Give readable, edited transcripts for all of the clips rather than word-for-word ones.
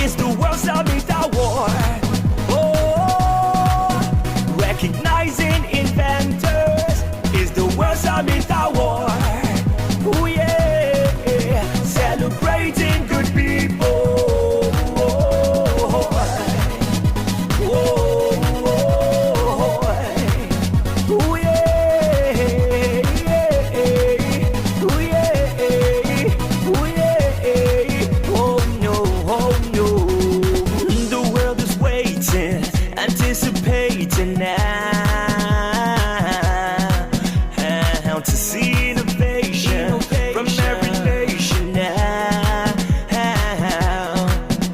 It's the World Summit Award. Oh, recognizing inventors is the World Summit Award. Oh yeah, celebrating good people. Anticipating now to see innovation from every nation now.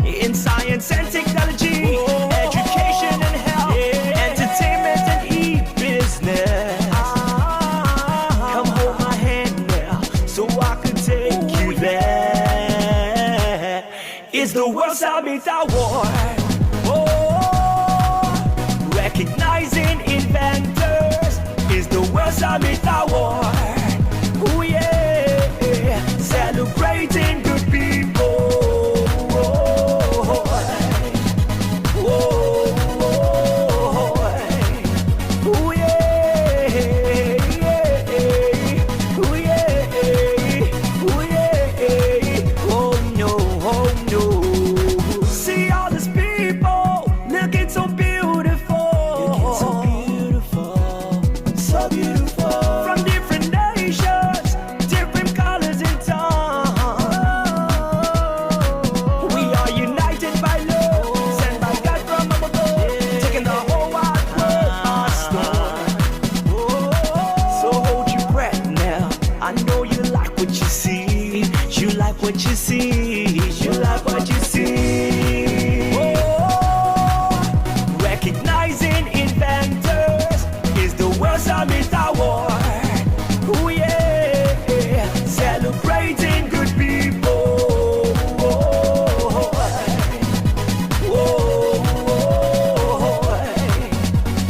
In science and technology, education and health, entertainment and e-business. Come hold my hand now so I can take you there. It's the World Summit Award. Recognizing inventors is the World Summit Award. Oh yeah, celebrating good people. Oh yeah, oh yeah, oh no, oh no. See all these people looking so beautiful. What you see, you like what you see. Oh, recognizing inventors is the World Summit Award. Oh yeah, celebrating good people.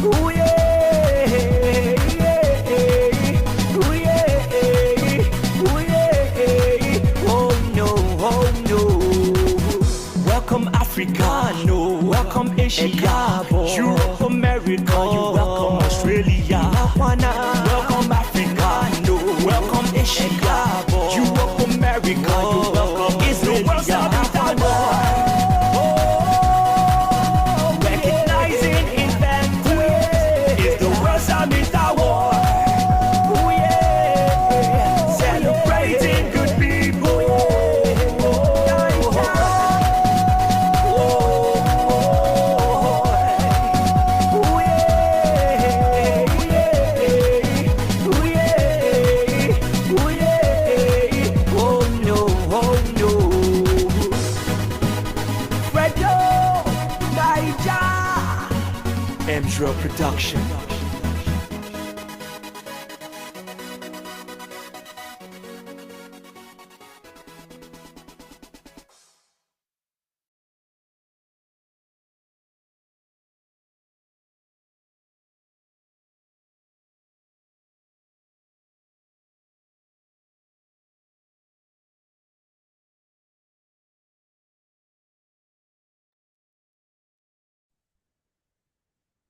Oh yeah, oh yeah. Welcome Africa, no. Welcome Asia, Europe, America, you welcome Australia. Welcome Africa, no. Welcome Asia, Europe, America, you welcome. It's the World Summit Award. Recognizing inventors is the World Summit Award. Oh yeah, celebrating good people. Production.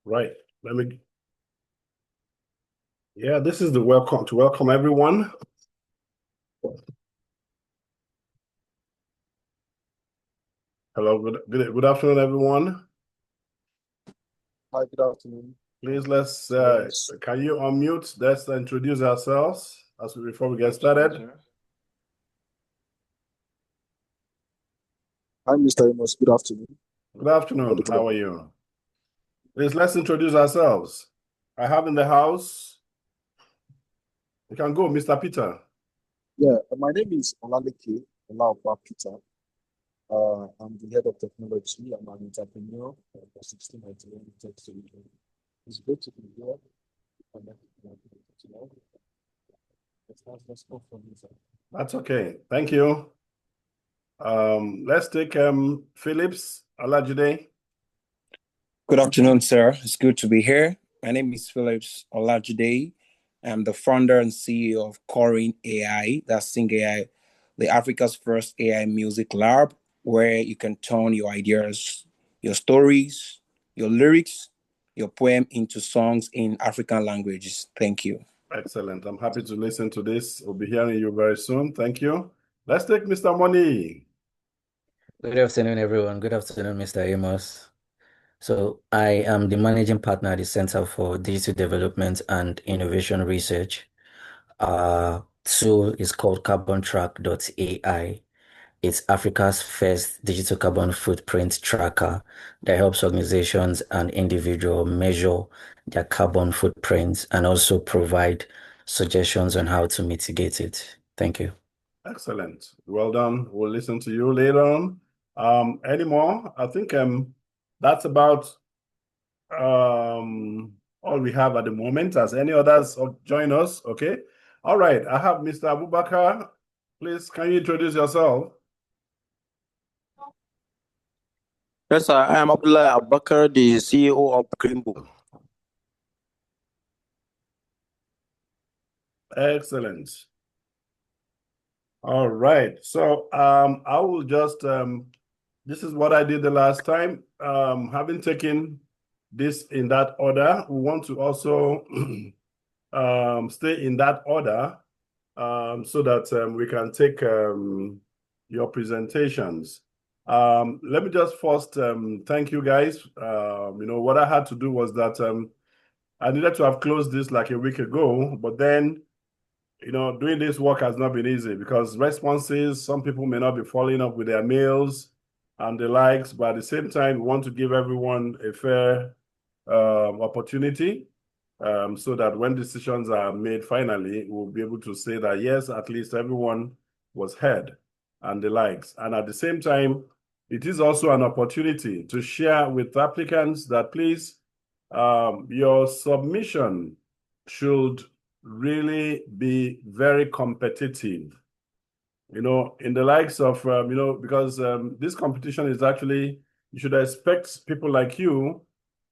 Right. Yeah, this is the welcome everyone. Hello, good afternoon, everyone. Hi, good afternoon. Please can you unmute? Let's introduce ourselves before we get started. Hi, Mr. Amos. Good afternoon. Good afternoon. How are you? Please let's introduce ourselves. I have in the house. You can go, Mr. Peter. Yeah, my name is Olaleke Olaopa Peter. I'm the head of technology. I'm an entrepreneur for 1691 Tech Solution. It's great to be here. Let's go from this. That's okay. Thank you. Let's take Phillips Olajide. Good afternoon, sir. It's good to be here. My name is Phillips Olajide. I'm the founder and CEO of Corin AI, that's Sing AI, the Africa's first AI music lab. where you can turn your ideas, your stories, your lyrics, your poem into songs in African languages. Thank you. Excellent. I'm happy to listen to this. We'll be hearing you very soon. Thank you. Let's take Mr. Money. Good afternoon, everyone. Good afternoon, Mr. Amos. So, I am the managing partner at the Center for Digital Development and Innovation Research. Our tool is called CarbonTrack.ai. It's Africa's first digital carbon footprint tracker that helps organizations and individuals measure their carbon footprints and also provide suggestions on how to mitigate it. Thank you. Excellent. Well done. We'll listen to you later on. Any more? I think that's about all we have at the moment. As any others join us, okay? All right. I have Mr. Abubakar. Please, can you introduce yourself? Yes, sir. I am Abdullah Abubakar, the CEO of Greenbook. Excellent. All right. So I will just this is what I did the last time. Having taken this in that order, we want to also stay in that order so that we can take your presentations. Let me just first thank you guys. What I had to do was that I needed to have closed this like a week ago, but then doing this work has not been easy because responses, some people may not be following up with their mails and the likes, but at the same time, we want to give everyone a fair opportunity so that when decisions are made finally, we'll be able to say that, yes, at least everyone was heard and the likes. And at the same time, it is also an opportunity to share with applicants that please, your submission should really be very competitive, in the likes of, because this competition is actually, you should expect people like you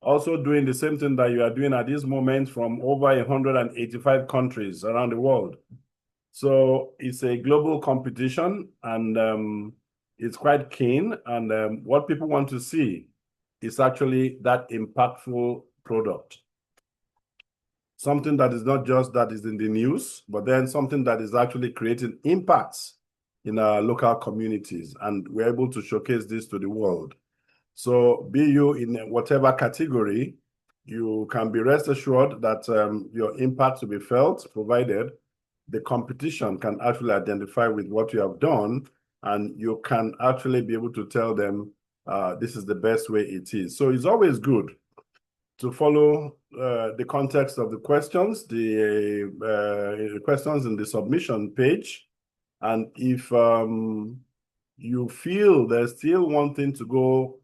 also doing the same thing that you are doing at this moment from over 185 countries around the world. So it's a global competition and it's quite keen. And what people want to see is actually that impactful product. Something that is not just that is in the news, but then something that is actually creating impacts in our local communities. And we're able to showcase this to the world. So be you in whatever category, you can be rest assured that your impact will be felt, provided the competition can actually identify with what you have done, and you can actually be able to tell them this is the best way it is. So it's always good to follow the context of the questions, the questions in the submission page. And if you feel there's still one thing to go,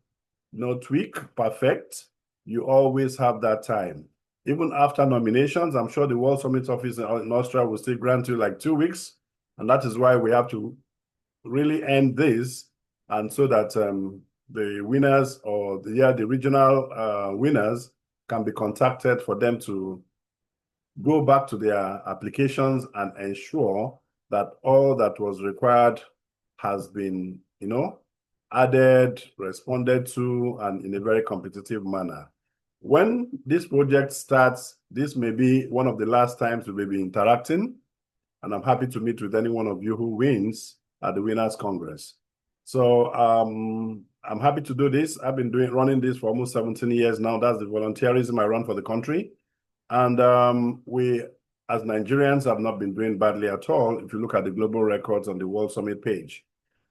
tweak, perfect, you always have that time. Even after nominations, I'm sure the World Summit Office in Austria will still grant you like 2 weeks. And that is why we have to really end this. And so that the winners or the regional winners can be contacted for them to go back to their applications and ensure that all that was required has been, added, responded to, and in a very competitive manner. When this project starts, this may be one of the last times we will be interacting, and I'm happy to meet with any one of you who wins at the Winners Congress. So I'm happy to do this. I've been running this for almost 17 years now. That's the volunteerism I run for the country. And we, as Nigerians, have not been doing badly at all if you look at the global records on the World Summit page.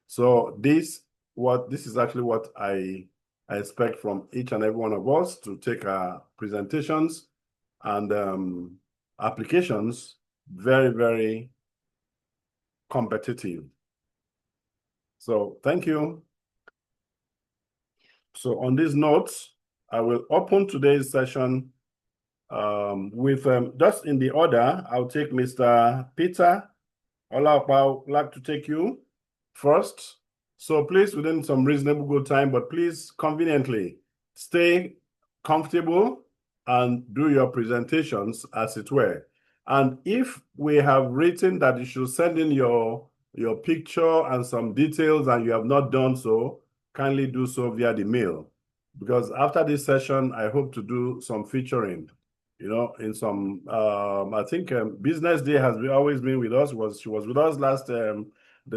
So this is actually what I expect from each and every one of us, to take our presentations and applications very, very competitive. So thank you. So on these notes, I will open today's session with just in the order. I'll take Mr. Peter Olapa. I'd like to take you first. So please, within some reasonable good time, but please conveniently stay comfortable and do your presentations as it were. And if we have written that you should send in your your picture and some details and you have not done so, kindly do so via the mail. Because after this session, I hope to do some featuring, in some, I think Business Day has always been with us. She was with us the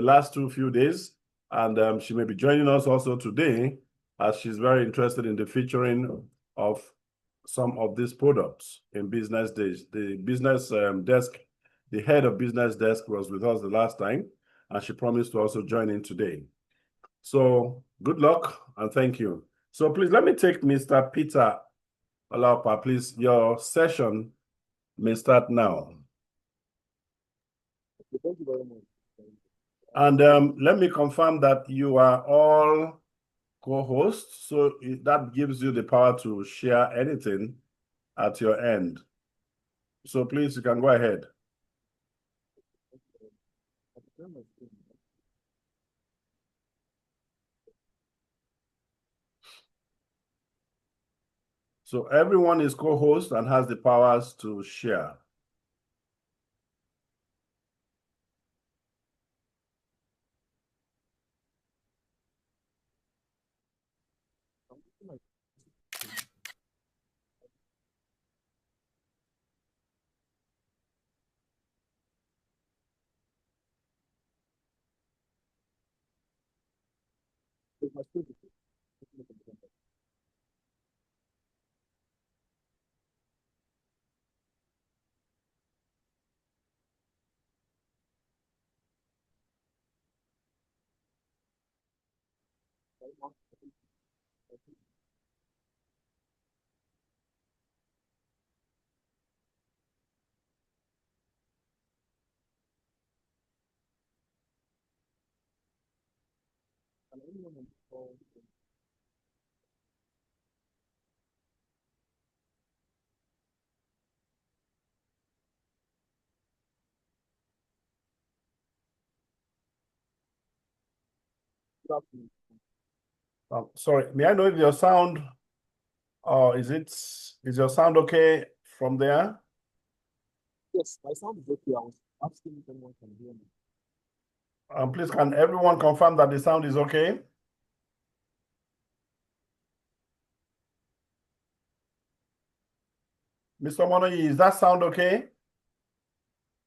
last few days, and she may be joining us also today, as she's very interested in the featuring of some of these products in Business Days. The business desk, the head of Business Desk was with us the last time, and she promised to also join in today. So good luck and thank you. So please let me take Mr. Peter Alapa. Please, your session may start now. Thank you very much. And let me confirm that you are all co-hosts, so that gives you the power to share anything at your end. So please, you can go ahead. So everyone is co-host and has the powers to share. Sorry, may I know if your sound, is your sound okay from there? Yes, my sound is okay. I was asking if anyone can hear me. Please, can everyone confirm that the sound is okay? Mr. Monoyi, is that sound okay?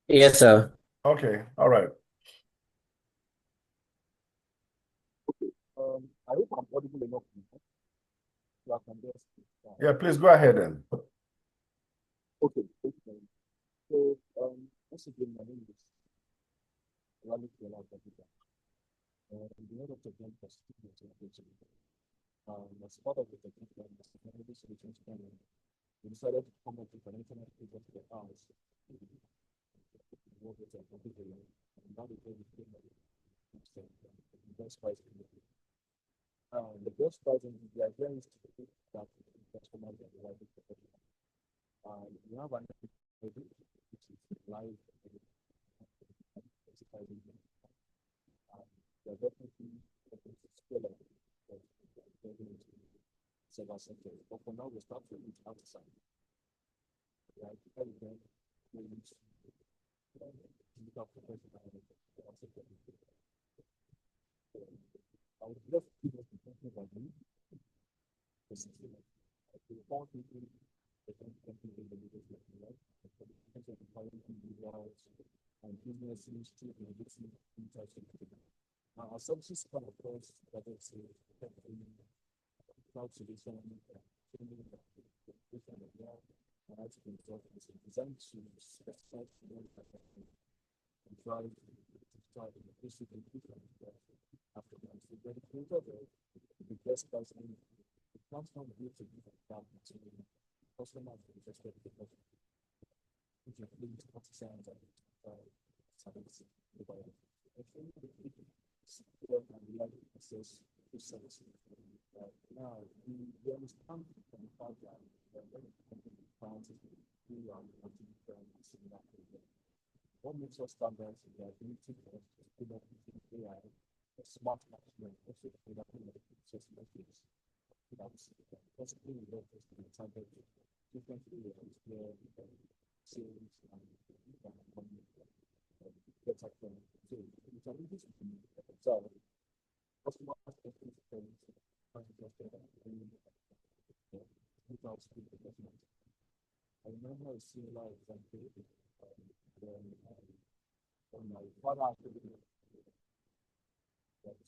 Yes, sir. Okay, all right. I hope I'm audible enough. So I can just, Yeah, please go ahead then. okay. So, once again, my name is Raleigh Kela Babida. I'm the head of technical students in Nigeria. As part of the technical and technology solutions planning, we decided to come up with an internet project for ours. Work with a computer, and that is where we came up with the best price in the market. The best price in the idea is to put that customers are the right professional. We have an which is live. They're definitely scale up several sectors. But for now, we start to reach outside. Right? Everything we reach digital professional. I would just keep us thinking about me. The four people, the country in the leadership, right? The empowering individuals and businesses to innovation interest. Our services come across whether it's a cloud solution, training, and IT consultants designed to specify and drive innovation and after that. So when it comes to the best person, it comes from the to customers interested in the person. Which includes artisans and services providers. Secure and reliable access to services. Now, we understand from the fact that many companies found who are working in similar areas. What makes us stand out is the ability for us to put up with AI, smart management, also the access methods. Possibly we work with the target different areas where sales and money. I remember seeing like something when my father actually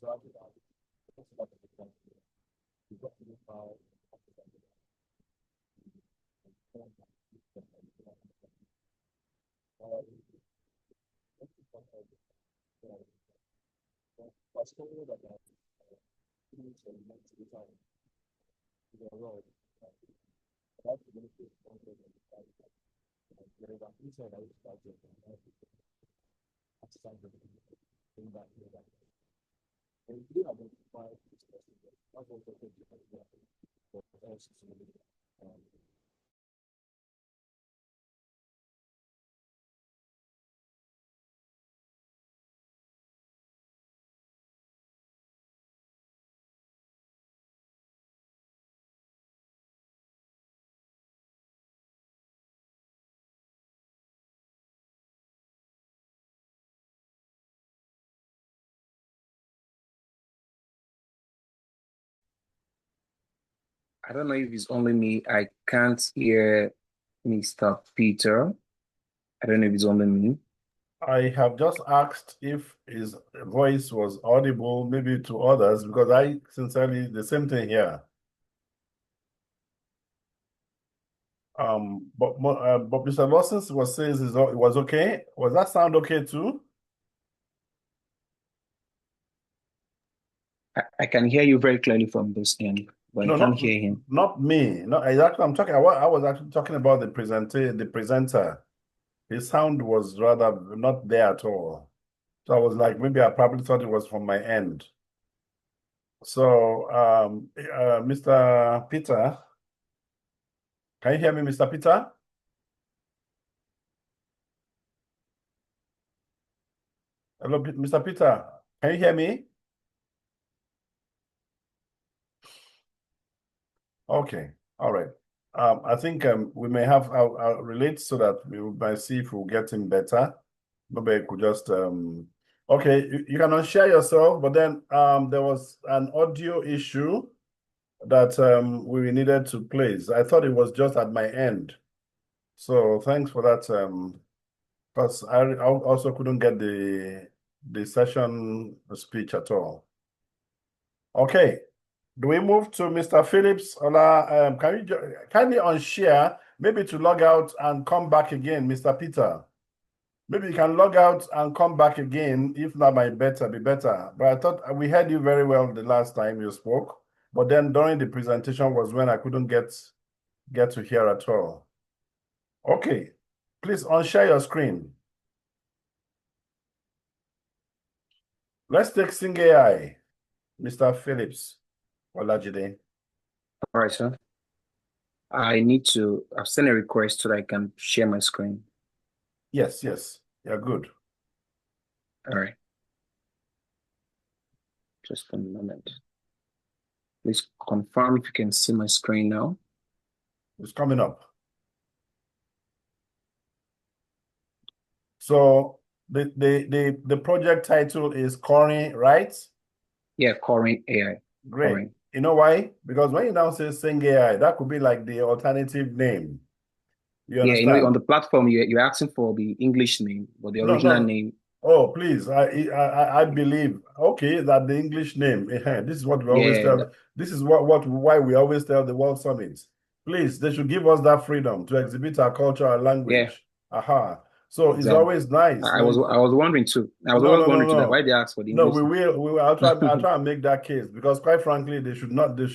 traveled out. We got to know I don't know if it's only me. I can't hear Mr. Peter. I don't know if it's only me. I have just asked if his voice was audible, maybe to others, because I sincerely, the same thing here. But Mr. Lawson was saying it was okay. Was that sound okay too? I can hear you very clearly from this end, but I No, can't hear him. not me. No, exactly. I was actually talking about the presenter. His sound was rather not there at all. So I was like, maybe I probably thought it was from my end. So, Mr. Peter, can you hear me, Mr. Peter? Hello, Mr. Peter, can you hear me? Okay, all right. I think we may have I'll relate so that we might see if we'll get him better. Maybe I could just okay, you can unshare yourself, but then there was an audio issue that we needed to place. I thought it was just at my end. So thanks for that. Because I also couldn't get the session speech at all. Okay. Do we move to Mr. Phillips? Ola, can you kindly unshare, maybe to log out and come back again, Mr. Peter? Maybe you can log out and come back again. If not, might be better. But I thought we heard you very well the last time you spoke. But then during the presentation was when I couldn't get to hear at all. Okay, please unshare your screen. Let's take Sing AI, Mr. Phillips Olajide. All right, sir. I've sent a request so that I can share my screen. Yes, you're good. All right. Just a moment. Please confirm if you can see my screen now. It's coming up. So the project title is Corey, right? Yeah, Corey AI. Great. Corey. You know why? Because when you now say Sing AI, that could be like the alternative name. You Yeah, understand? on the platform, you're asking for the English name, but the No, original no. name. Oh, please. I believe, okay, that the English name, this is what we always Yeah, tell. This is why we always tell the World Summit. Please, they should give us that freedom to exhibit our culture, our language. Aha. So it's exactly. always nice I was wondering too. I was No, always no, no, wondering too that no. why they asked for the No, English. we will. I'll try and make that case because, quite frankly, they should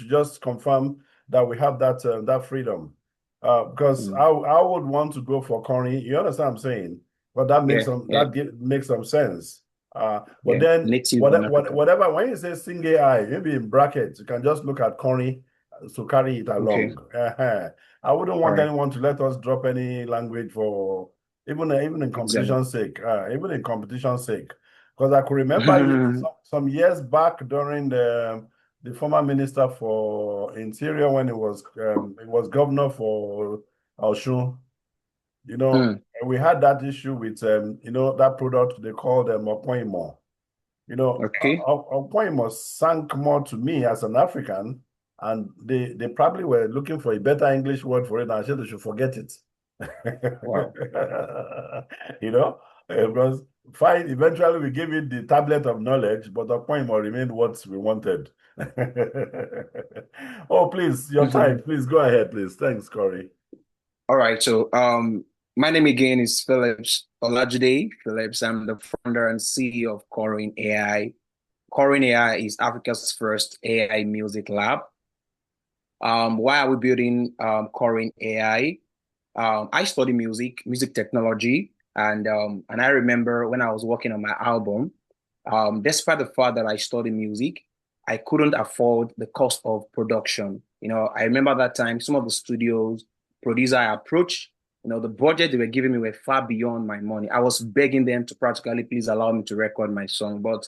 just confirm that we have that freedom. Because I would want to go for Connie. You understand what I'm saying? But that makes makes some sense. But then native in Africa. whatever, when you say Sing AI, maybe in brackets, you can just look at Connie to carry it along. Okay. I wouldn't want All right. anyone to let us drop any language for even in competition's sake. Even in competition's sake, because I could remember some years back during the former minister for interior when it was governor for Osun. You know, we had that issue with that product they called Opoimo. Okay. Opoimo sank more to me as an African, and they probably were looking for a better English word for it. And I said they should forget it. Wow. Because fine, eventually we gave it the tablet of knowledge, but Opoimo remained what we wanted. Oh, please, your time. Please go ahead, please. Thanks, Corey. All right. So my name again is Phillips Olajide Phillips. I'm the founder and CEO of Corin AI. Corin AI is Africa's first AI music lab. Why are we building Corin AI? I study music technology, and I remember when I was working on my album, despite the fact that I studied music, I couldn't afford the cost of production. I remember that time some of the studios, producer I approached, the budget they were giving me were far beyond my money. I was begging them to practically please allow me to record my song, but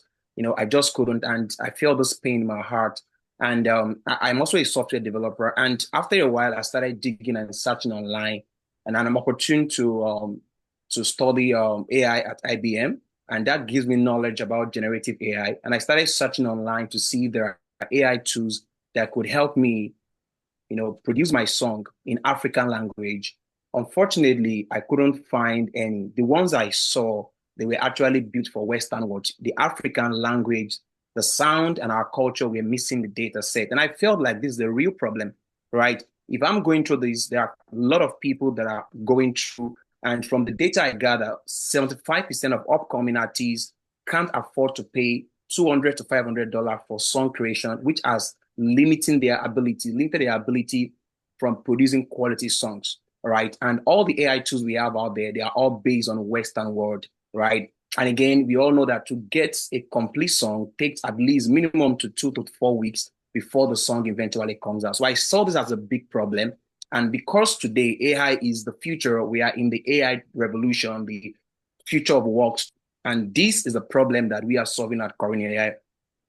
I just couldn't, and I felt this pain in my heart. And I'm also a software developer, and after a while, I started digging and searching online, and I'm opportune to study AI at IBM, and that gives me knowledge about generative AI. And I started searching online to see if there are AI tools that could help me, produce my song in African language. Unfortunately, I couldn't find any. The ones I saw, they were actually built for Western world. The African language, the sound, and our culture were missing the data set. And I felt like this is the real problem, right? If I'm going through this, there are a lot of people that are going through. And from the data I gather, 75% of upcoming artists can't afford to pay $200 to $500 for song creation, which has limited their ability from producing quality songs, right? And all the AI tools we have out there, they are all based on Western world, right? And again, we all know that to get a complete song takes at least minimum to 2 to 4 weeks before the song eventually comes out. So I saw this as a big problem. And because today AI is the future, we are in the AI revolution, the future of works. And this is a problem that we are solving at Corin AI.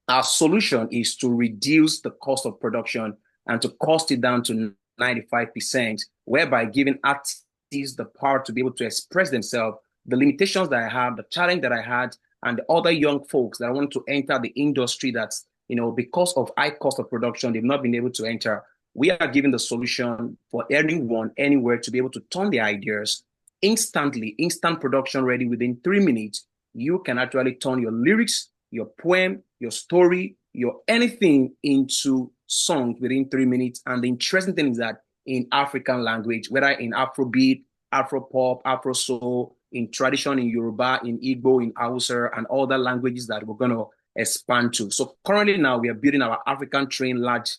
Our solution is to reduce the cost of production and to cost it down to 95%, whereby giving artists the power to be able to express themselves, the limitations that I have, the challenge that I had, and the other young folks that want to enter the industry that's, because of high cost of production, they've not been able to enter. We are giving the solution for anyone, anywhere to be able to turn their ideas instantly, instant production ready within 3 minutes. You can actually turn your lyrics, your poem, your story, your anything into songs within 3 minutes. And the interesting thing is that in African language, whether in Afrobeat, Afropop, Afro soul, in tradition, in Yoruba, in Igbo, in Hausa, and other languages that we're going to expand to. So currently now we are building our African trained large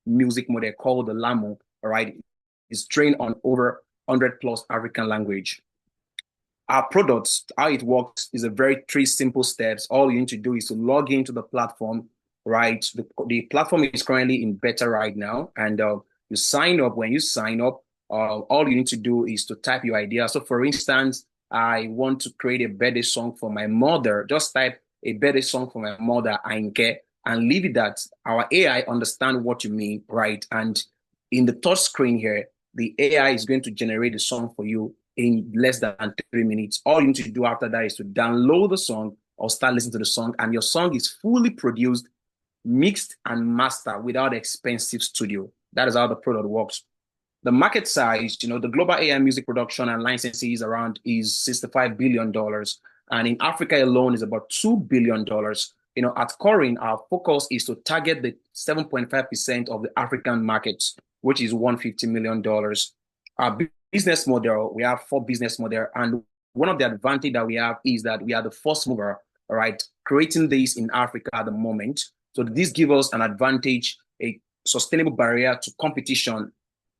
music model called the LAMO, all right? It's trained on over 100 plus African language. Our products, how it works is a very 3 simple steps. All you need to do is to log into the platform, right? The platform is currently in beta right now, and you sign up. When you sign up, all you need to do is to type your idea. So for instance, I want to create a birthday song for my mother. Just type a birthday song for my mother, Ainke, and leave it that our AI understand what you mean, right? And in the touch screen here, the AI is going to generate the song for you in less than 3 minutes. All you need to do after that is to download the song or start listening to the song, and your song is fully produced, mixed, and mastered without expensive studio. That is how the product works. The market size, the global AI music production and licensing is $65 billion. And in Africa alone is about $2 billion. At Corin, our focus is to target the 7.5% of the African markets, which is $150 million. Our business model, we have 4 business models. And one of the advantages that we have is that we are the first mover, right, creating this in Africa at the moment. So this gives us an advantage, a sustainable barrier to competition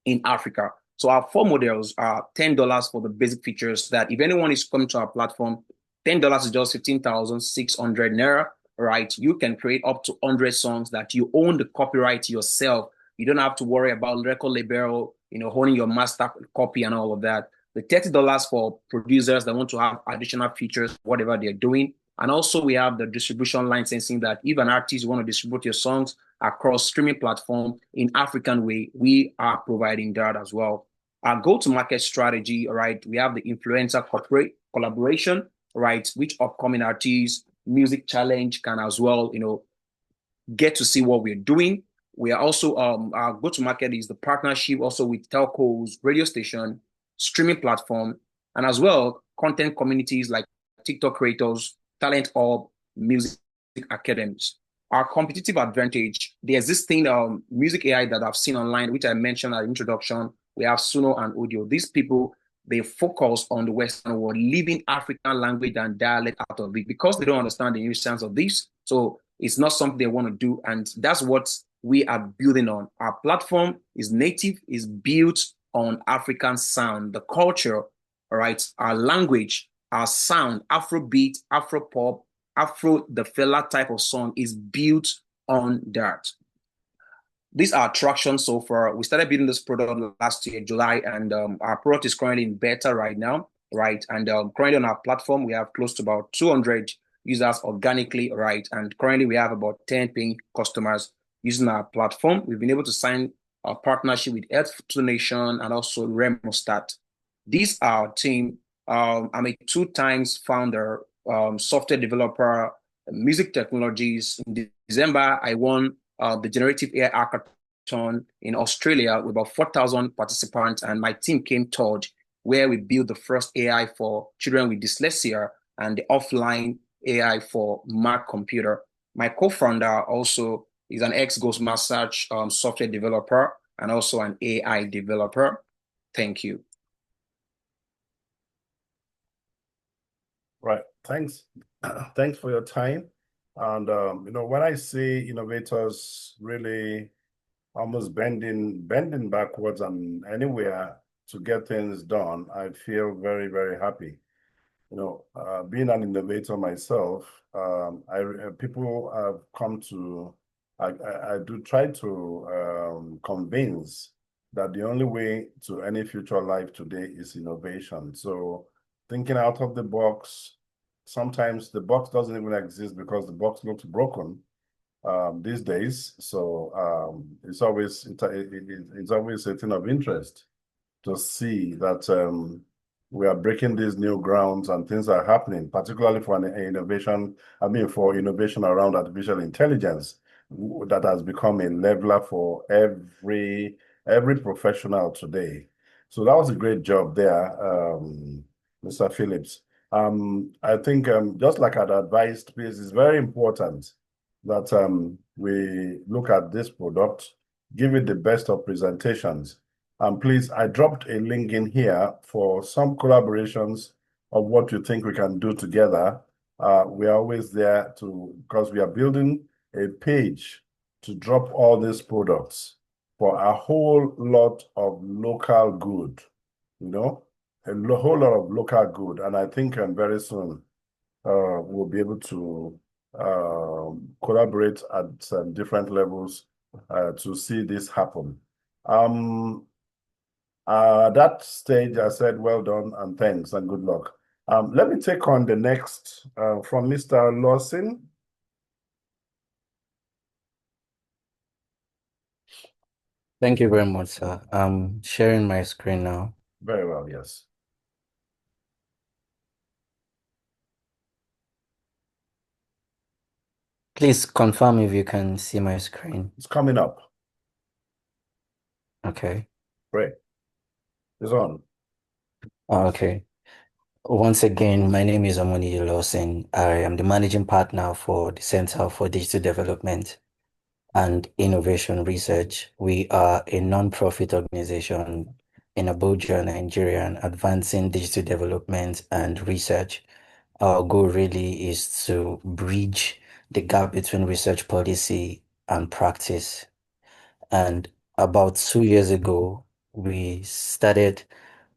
in Africa. So our 4 models are $10 for the basic features that if anyone is coming to our platform, $10 is just 15,600 Naira, right? You can create up to 100 songs that you own the copyright yourself. You don't have to worry about record label, holding your master copy and all of that. The $30 for producers that want to have additional features, whatever they're doing. And also we have the distribution licensing that if an artist want to distribute your songs across streaming platform in African way, we are providing that as well. Our go-to-market strategy, all right, we have the influencer corporate collaboration, right, which upcoming artists, music challenge can as well, get to see what we're doing. We are also our go-to-market is the partnership also with telcos, radio station, streaming platform, and as well content communities like TikTok creators, talent hub, music academies. Our competitive advantage, the existing music AI that I've seen online, which I mentioned at introduction, we have Suno and Audio. These people, they focus on the Western world, leaving African language and dialect out of it because they don't understand the nuisance of this. So it's not something they want to do. And that's what we are building on. Our platform is native, is built on African sound, the culture, all right, our language, our sound, Afrobeat, Afropop, Afro, the fella type of song is built on that. These are traction so far. We started building this product last year, July, and our product is currently in beta right now, right? And currently on our platform, we have close to about 200 users organically, right? And currently we have about 10 paying customers using our platform. We've been able to sign a partnership with Earth Nation and also Remostat. These are our team. I'm a 2 times founder, software developer, music technologies. In December, I won the Generative AI Hackathon in Australia with about 4,000 participants, and my team came third, where we built the first AI for children with dyslexia and the offline AI for Mac computer. My co-founder also is an ex-Ghostmaster software developer and also an AI developer. Thank you. Right. Thanks. Thanks for your time. And when I see innovators really almost bending backwards and anywhere to get things done, I feel very, very happy. Being an innovator myself, people have come to, I do try to convince that the only way to any future life today is innovation. So thinking out of the box, sometimes the box doesn't even exist because the box looks broken these days. So it's always a thing of interest to see that we are breaking these new grounds and things are happening, particularly for for innovation around artificial intelligence that has become a leveler for every professional today. So that was a great job there, Mr. Phillips. I think just like I'd advised, please, it's very important that we look at this product, give it the best of presentations. Please, I dropped a link in here for some collaborations of what you think we can do together. We are always there because we are building a page to drop all these products for a whole lot of local good, a whole lot of local good. And I think very soon we'll be able to collaborate at different levels to see this happen. That stage, I said, well done and thanks and good luck. Let me take on the next from Mr. Lawson. Thank you very much, sir. I'm sharing my screen now. Very well, yes. Please confirm if you can see my screen. It's coming up. Okay. Great. It's on. Okay. Once again, my name is Omoni Lawson. I am the managing partner for the Center for Digital Development and Innovation Research. We are a non-profit organization in Abuja, Nigeria, advancing digital development and research. Our goal really is to bridge the gap between research policy and practice. And about 2 years ago, we started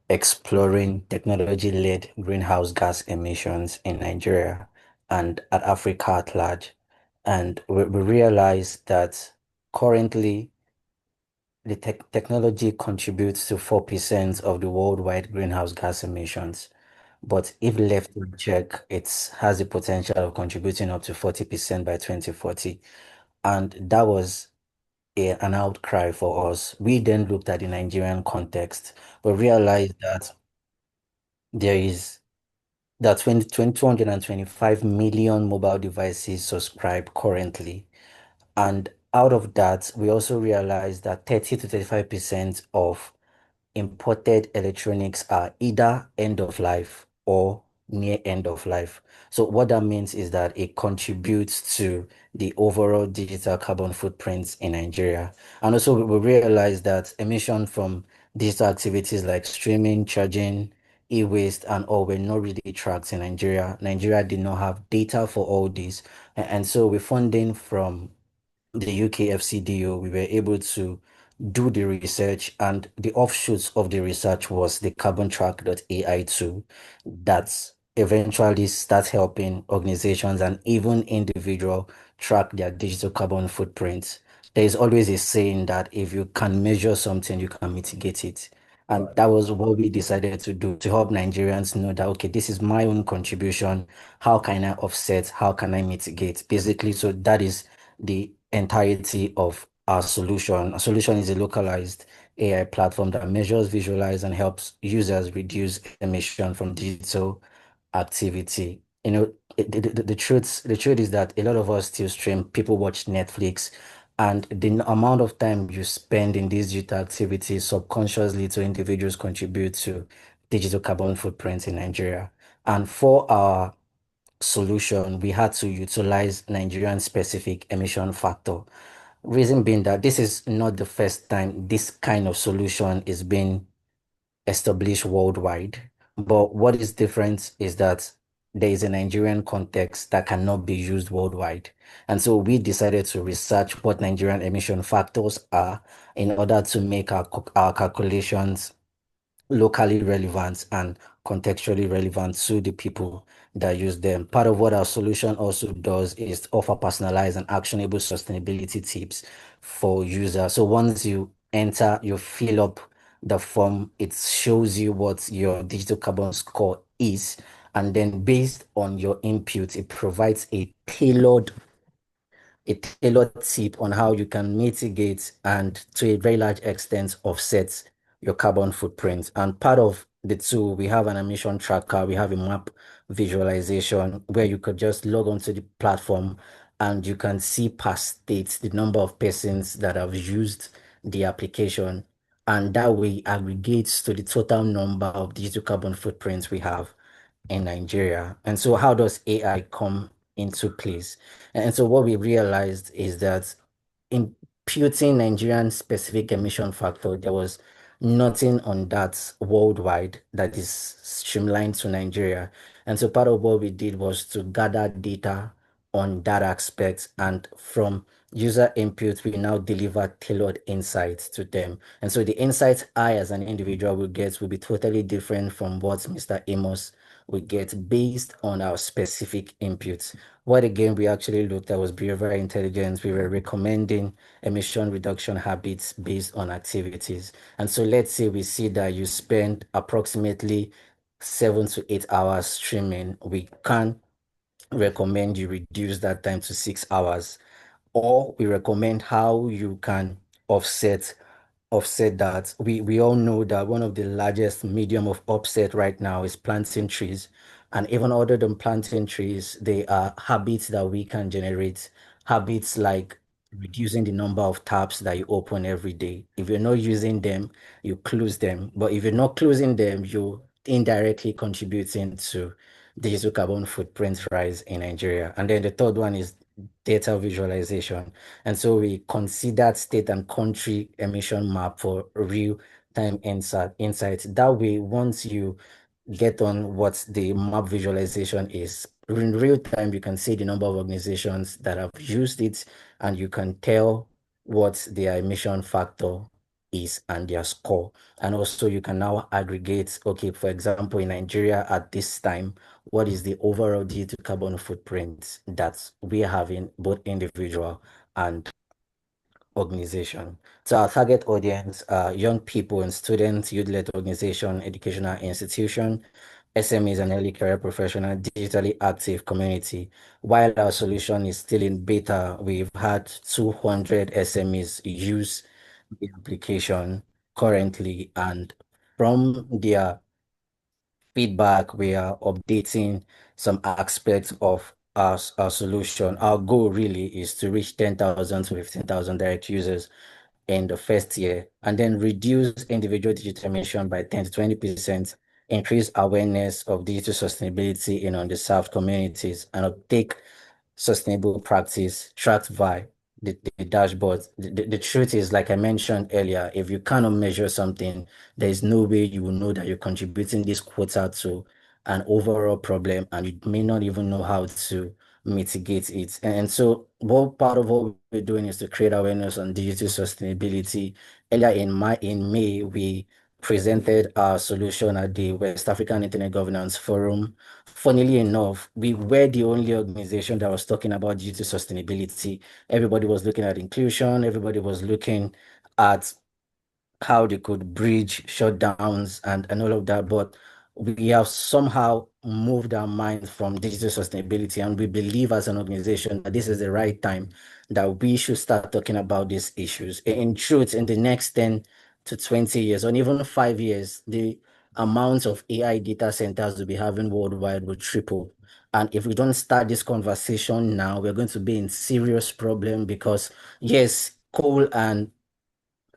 exploring technology-led greenhouse gas emissions in Nigeria and at Africa at large. And we realized that currently the technology contributes to 4% of the worldwide greenhouse gas emissions. But if left in check, it has the potential of contributing up to 40% by 2040. And that was an outcry for us. We then looked at the Nigerian context, but realized that there is that 225 million mobile devices subscribed currently. And out of that, we also realized that 30 to 35% of imported electronics are either end of life or near end of life. So what that means is that it contributes to the overall digital carbon footprints in Nigeria. And also we realize that emission from digital activities like streaming, charging, e-waste and all were not really tracked in Nigeria. Nigeria did not have data for all these. And so with funding from the UK FCDO, we were able to do the research, and the offshoots of the research was the Carbon AI tool that eventually starts helping organizations and even individual track their digital carbon footprints. There is always a saying that if you can measure something, you can mitigate it. And Right. that was what we decided to do to help Nigerians know that, okay, this is my own contribution. How can I offset? How can I mitigate? Basically, so that is the entirety of our solution. Our solution is a localized AI platform that measures, visualizes, and helps users reduce emission from digital activity. The truth is that a lot of us still stream, people watch Netflix, and the amount of time you spend in these digital activities subconsciously to individuals contribute to digital carbon footprints in Nigeria. And for our solution, we had to utilize Nigerian specific emission factor. Reason being that this is not the first time this kind of solution is being established worldwide. But what is different is that there is a Nigerian context that cannot be used worldwide. And so we decided to research what Nigerian emission factors are in order to make our calculations locally relevant and contextually relevant to the people that use them. Part of what our solution also does is offer personalized and actionable sustainability tips for users. So once you enter, you fill up the form, it shows you what your digital carbon score is. And then based on your input, it provides a tailored tip on how you can mitigate and to a very large extent offset your carbon footprint. And part of the tool, we have an emission tracker, we have a map visualization where you could just log onto the platform and you can see past states, the number of persons that have used the application. And that way aggregates to the total number of digital carbon footprints we have in Nigeria. And so how does AI come into place? And so what we realized is that imputing Nigerian specific emission factor, there was nothing on that worldwide that is streamlined to Nigeria. And so part of what we did was to gather data on that aspect, and from user input, we now deliver tailored insights to them. And so the insights I as an individual will get will be totally different from what Mr. Amos we get based on our specific inputs. What again we actually looked at was behavioral intelligence. We were recommending emission reduction habits based on activities. And so let's say we see that you spend approximately 7 to 8 hours streaming. We can recommend you reduce that time to 6 hours, or we recommend how you can offset that. We all know that one of the largest medium of offset right now is planting trees. And even other than planting trees, they are habits that we can generate. Habits like reducing the number of tabs that you open every day. If you're not using them, you close them. But if you're not closing them, you're indirectly contributing to digital carbon footprint rise in Nigeria. And then the third one is data visualization. And so we considered state and country emission map for real-time insights. That way, once you get on what the map visualization is, in real time, you can see the number of organizations that have used it, and you can tell what their emission factor is and their score. And also you can now aggregate, okay, for example, in Nigeria at this time, what is the overall digital carbon footprint that we are having, both individual and organization. So our target audience are young people and students, youth-led organization, educational institution, SMEs and early career professional digitally active community. While our solution is still in beta, we've had 200 SMEs use the application currently, and from their feedback, we are updating some aspects of our solution. Our goal really is to reach 10,000 to 15,000 direct users in the first year, and then reduce individual digital emission by 10 to 20%, increase awareness of digital sustainability in underserved communities, and uptake sustainable practice tracked by the dashboard. The truth is, like I mentioned earlier, if you cannot measure something, there is no way you will know that you're contributing this quota to an overall problem, and you may not even know how to mitigate it. And so, what part of what we're doing is to create awareness on digital sustainability. Earlier in May, we presented our solution at the West African Internet Governance Forum. Funnily enough, we were the only organization that was talking about digital sustainability. Everybody was looking at inclusion, everybody was looking at how they could bridge shutdowns and all of that. But we have somehow moved our minds from digital sustainability, and we believe as an organization that this is the right time that we should start talking about these issues. In truth, in the next 10 to 20 years, or even 5 years, the amount of AI data centers we'll be having worldwide will triple. And if we don't start this conversation now, we're going to be in serious problem because yes, coal and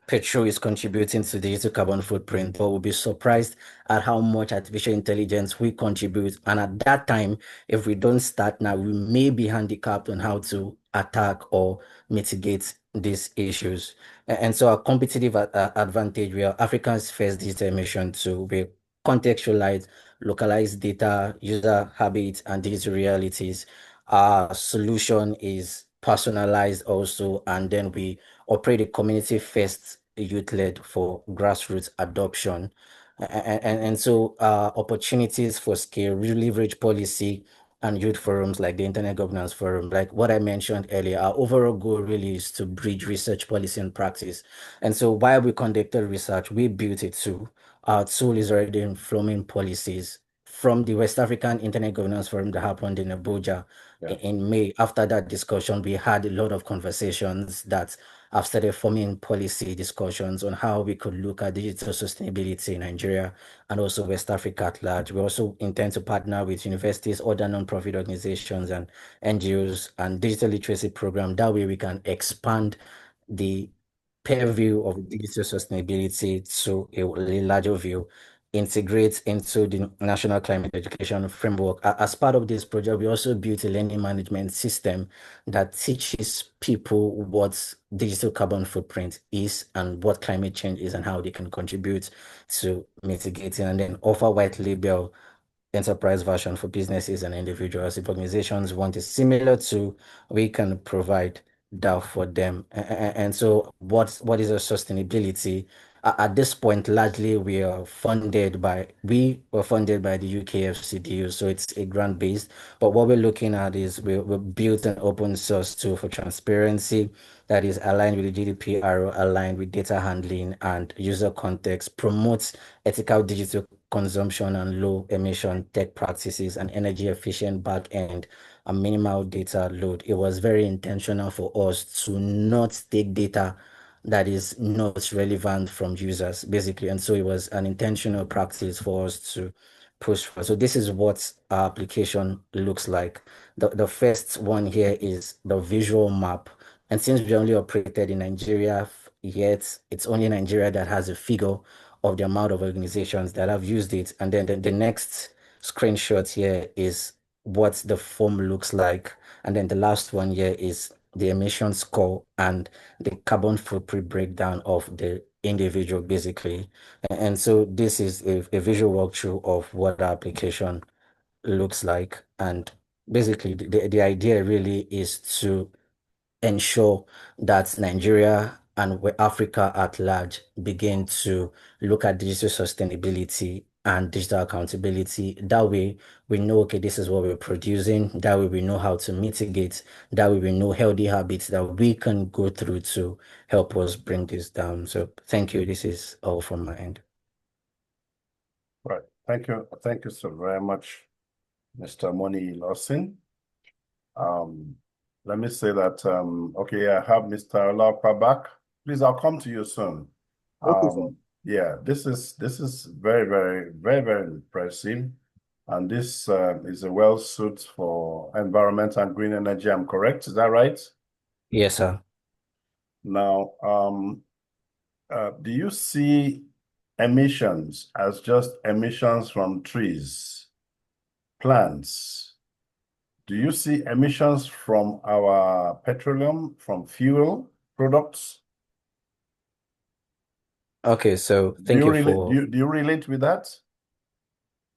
petrol is contributing to the digital carbon footprint, but we'll be surprised at how much artificial intelligence we contribute. And at that time, if we don't start now, we may be handicapped on how to attack or mitigate these issues. And so our competitive advantage, we are Africa's first digital emission tool. We contextualize, localize data, user habits, and digital realities. Our solution is personalized also, and then we operate a community first youth-led for grassroots adoption. And so opportunities for scale, we leverage policy and youth forums like the Internet Governance Forum, like what I mentioned earlier. Our overall goal really is to bridge research, policy, and practice. And so while we conducted research, we built a tool. Our tool is already informing policies from the West African Internet Governance Forum that happened in Abuja in May. After that discussion, we had a lot of conversations that have started forming policy discussions on how we could look at digital sustainability in Nigeria and also West Africa at large. We also intend to partner with universities, other nonprofit organizations, and NGOs and digital literacy program. That way we can expand the purview of digital sustainability to a larger view, integrate into the National Climate Education Framework. As part of this project, we also built a learning management system that teaches people what digital carbon footprint is and what climate change is and how they can contribute to mitigating, and then offer white label enterprise version for businesses and individuals. If organizations want a similar to, we can provide that for them. And so what is our sustainability? At this point, largely we were funded by the UKFCDU, so it's a grant based. But what we're looking at is we built an open source tool for transparency that is aligned with the GDPR, aligned with data handling and user context, promotes ethical digital consumption and low emission tech practices and energy efficient back end and minimal data load. It was very intentional for us to not take data that is not relevant from users, basically. And so it was an intentional practice for us to push for. So this is what our application looks like. The first one here is the visual map. And since we only operated in Nigeria, yet it's only Nigeria that has a figure of the amount of organizations that have used it. And then the next screenshot here is what the form looks like. And then the last one here is the emission score and the carbon footprint breakdown of the individual, basically. And so this is a visual walkthrough of what the application looks like. And basically, the idea really is to ensure that Nigeria and Africa at large begin to look at digital sustainability and digital accountability. That way, we know, okay, this is what we're producing. That way, we know how to mitigate. That way, we know healthy habits that we can go through to help us bring this down. So, thank you. This is all from my end. Right. Thank you. Thank you so very much, Mr. Money Lawson. Let me say that, okay, I have Mr. Laupa back. Please, I'll come to you soon. Okay, sir. Yeah, this is very, very, very, very impressive. And this is a well suit for environment and green energy. I'm correct? Is that right? Yes, sir. Now, do you see emissions as just emissions from trees, plants? Do you see emissions from our petroleum, from fuel products? Okay, so Do thank you you relate? for. Do you relate with that?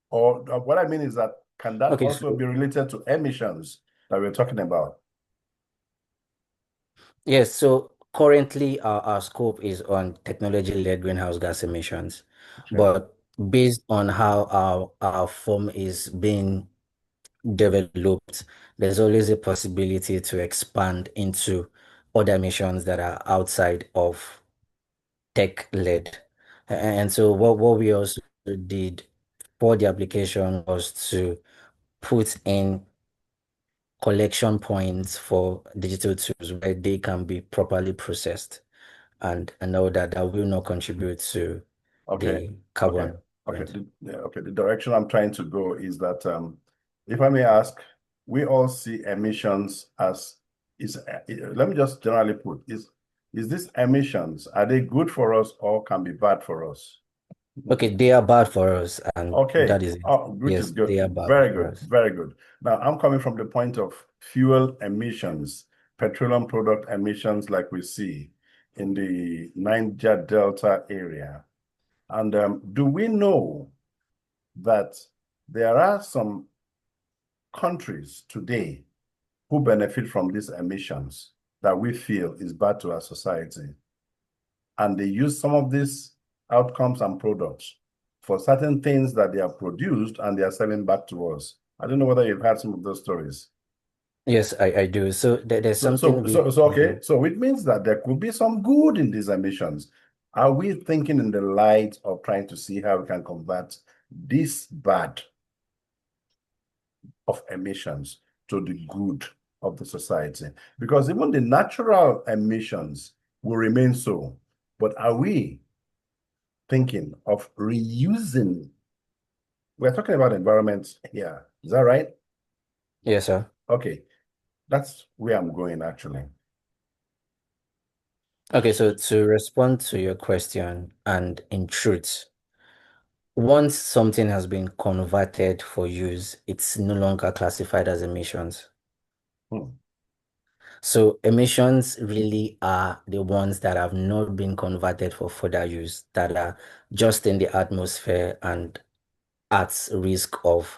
Or what I mean is that can that Okay, also so be related to emissions that we're talking about? yes, so currently our scope is on technology-led greenhouse gas emissions, Okay. but based on how our firm is being developed, there's always a possibility to expand into other missions that are outside of tech-led. And so what we also did for the application was to put in collection points for digital tools where they can be properly processed and know that that will not contribute to Okay. the Okay. carbon Okay. print. Okay. The direction I'm trying to go is that, if I may ask, we all see emissions as let me just generally put, is this emissions, are they good for us or can be bad for us? Okay, they are bad for us, and Okay, that is it. which is Yes, good. they are bad Very for good. us. Very good. Now, I'm coming from the point of fuel emissions, petroleum product emissions like we see in the Niger Delta area. And do we know that there are some countries today who benefit from these emissions that we feel is bad to our society? And they use some of these outcomes and products for certain things that they have produced and they are selling back to us. I don't know whether you've heard some of those stories. Yes, I do. So there's So, something so, we so, so, okay. So it means that there could be some good in these emissions. Are we thinking in the light of trying to see how we can combat this bad of emissions to the good of the society? Because even the natural emissions will remain so. But are we thinking of reusing? We're talking about environment here. Is that right? Yes, sir. Okay. That's where I'm going actually. Okay, so to respond to your question, and in truth, once something has been converted for use, it's no longer classified as emissions. Hmm. So emissions really are the ones that have not been converted for further use, that are just in the atmosphere and at risk of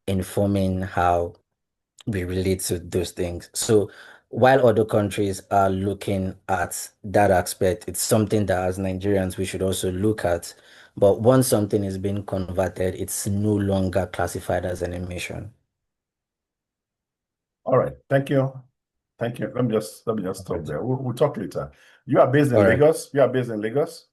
informing how we relate to those things. So while other countries are looking at that aspect, it's something that as Nigerians we should also look at. But once something is being converted, it's no longer classified as an emission. All right. Thank you. Thank you. Let me just stop there. We'll talk later. You are based in All right. Lagos. You are based in Lagos.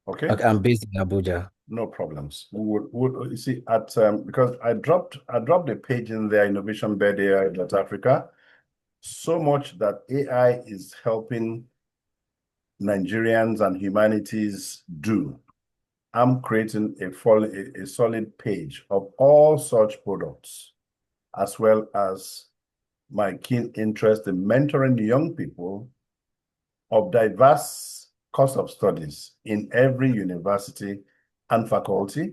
Okay. Okay, I'm based in Abuja. No problems. You see at because I dropped a page in there, Innovation Bed AI Africa, so much that AI is helping Nigerians and humanities do. I'm creating a solid page of all such products, as well as my keen interest in mentoring young people of diverse course of studies in every university and faculty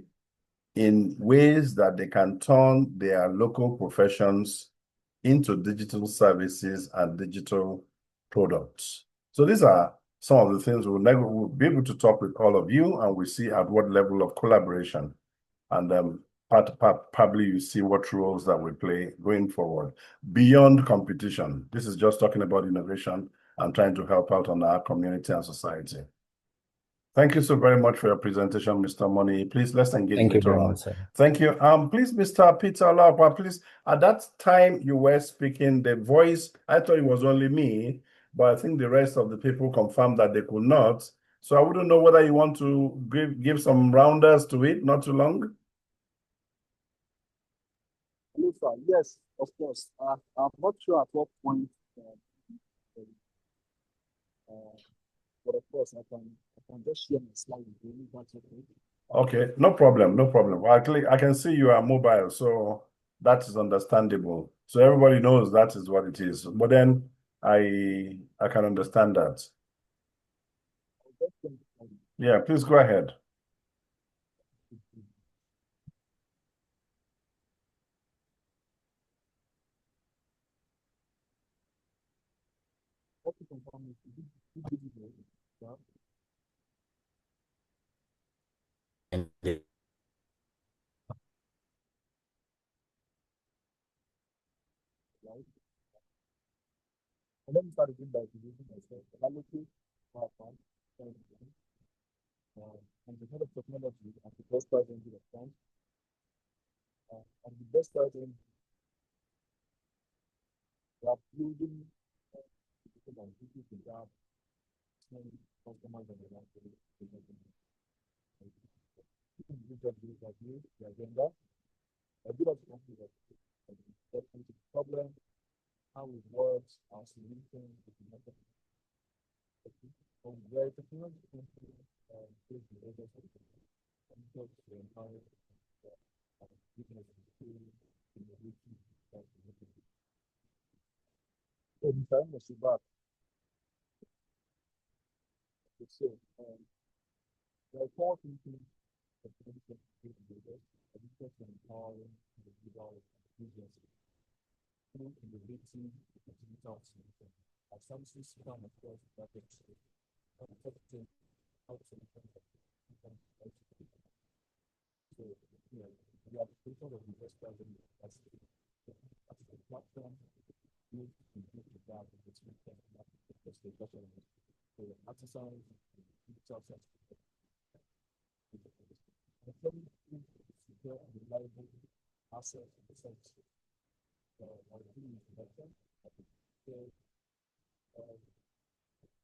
in ways that they can turn their local professions into digital services and digital products. So these are some of the things we'll be able to talk with all of you, and we see at what level of collaboration. And probably you see what roles that we play going forward beyond competition. This is just talking about innovation and trying to help out on our community and society. Thank you so very much for your presentation, Mr. Money. Please, let's engage Thank you later very on. much, sir. Thank you. Please, Mr. Peter Olapa, please, at that time you were speaking, the voice, I thought it was only me, but I think the rest of the people confirmed that they could not. So I wouldn't know whether you want to give some rounders to it, not too long. Yes, of course. I'm not sure at what point, uh, but of course, I can just share my slide with you. If that's okay. Okay, no problem, no problem. Well, I can see you are mobile, so that is understandable. So everybody knows that is what it is. But then I can understand that. I'll just share my slide. Yeah, please go ahead. What you confirm is you did it, yeah, And the right? And let me start again by introducing myself. Reality, I'm the head of technology at the best president of France. I'm the best president. We are building and people to job, customers and the like. The agenda. A bit of something that the problem, how it works, our solution, where technology can is the agency to empower business innovation. In time, was about so there are four things that capabilities, education, empowering individual business, innovating digital solution. As services come across markets, affecting how solutions are so yeah, the application of the best practice as a platform used to improve the value between the so exercise, digital secure and reliable asset defense. So,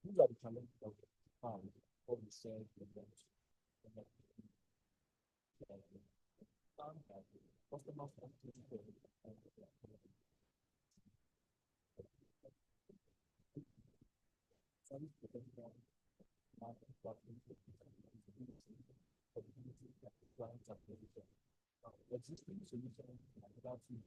these are the challenges that we found for the sales event. Customers want to service potential market platform client acquisition. Existing solutions that is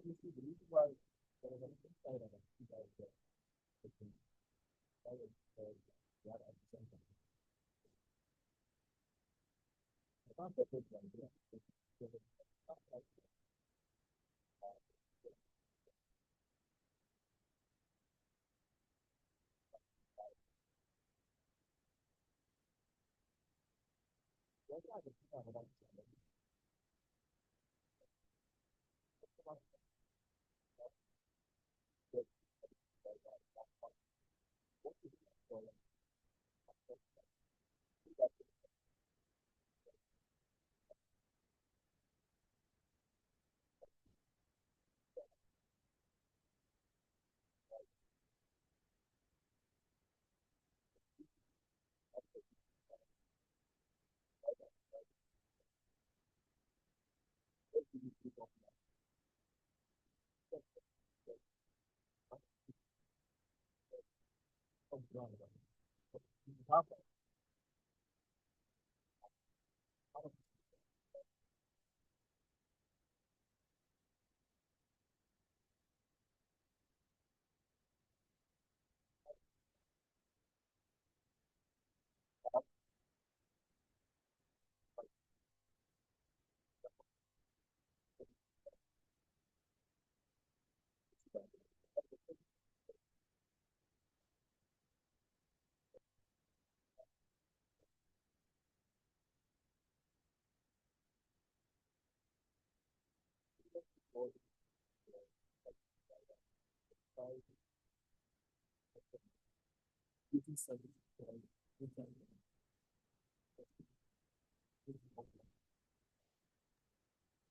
obviously the reason why there is a side of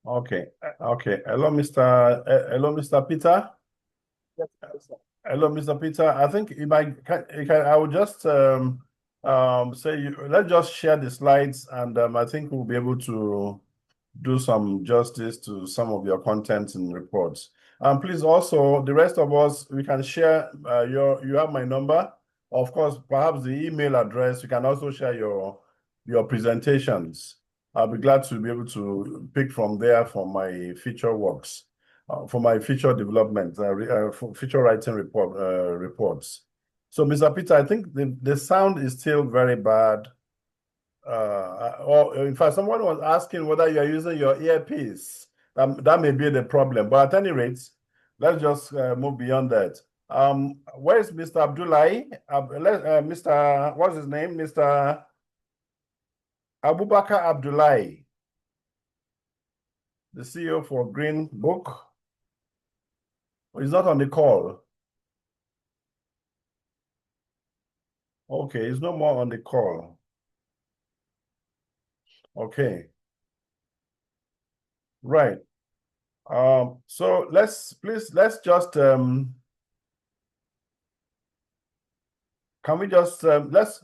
Okay. Okay. Hello, Mr. Peter. Hello, Mr. Peter. I think if I will just say let's just share the slides, and I think we'll be able to do some justice to some of your content and reports. Please also, the rest of us, we can share you have my number. Of course, perhaps the email address. You can also share your presentations. I'll be glad to be able to pick from there for my future works, for my future development, for future writing reports. So, Mr. Peter, I think the sound is still very bad. Or in fact, someone was asking whether you're using your earpiece. That may be the problem. But at any rate, let's just move beyond that. Where is Mr. Abdullahi? Mr. What's his name? Mr. Abubakar Abdullahi, the CEO for Green Book. He's not on the call. Okay, he's no more on the call. Okay. Right. So let's just can we just let's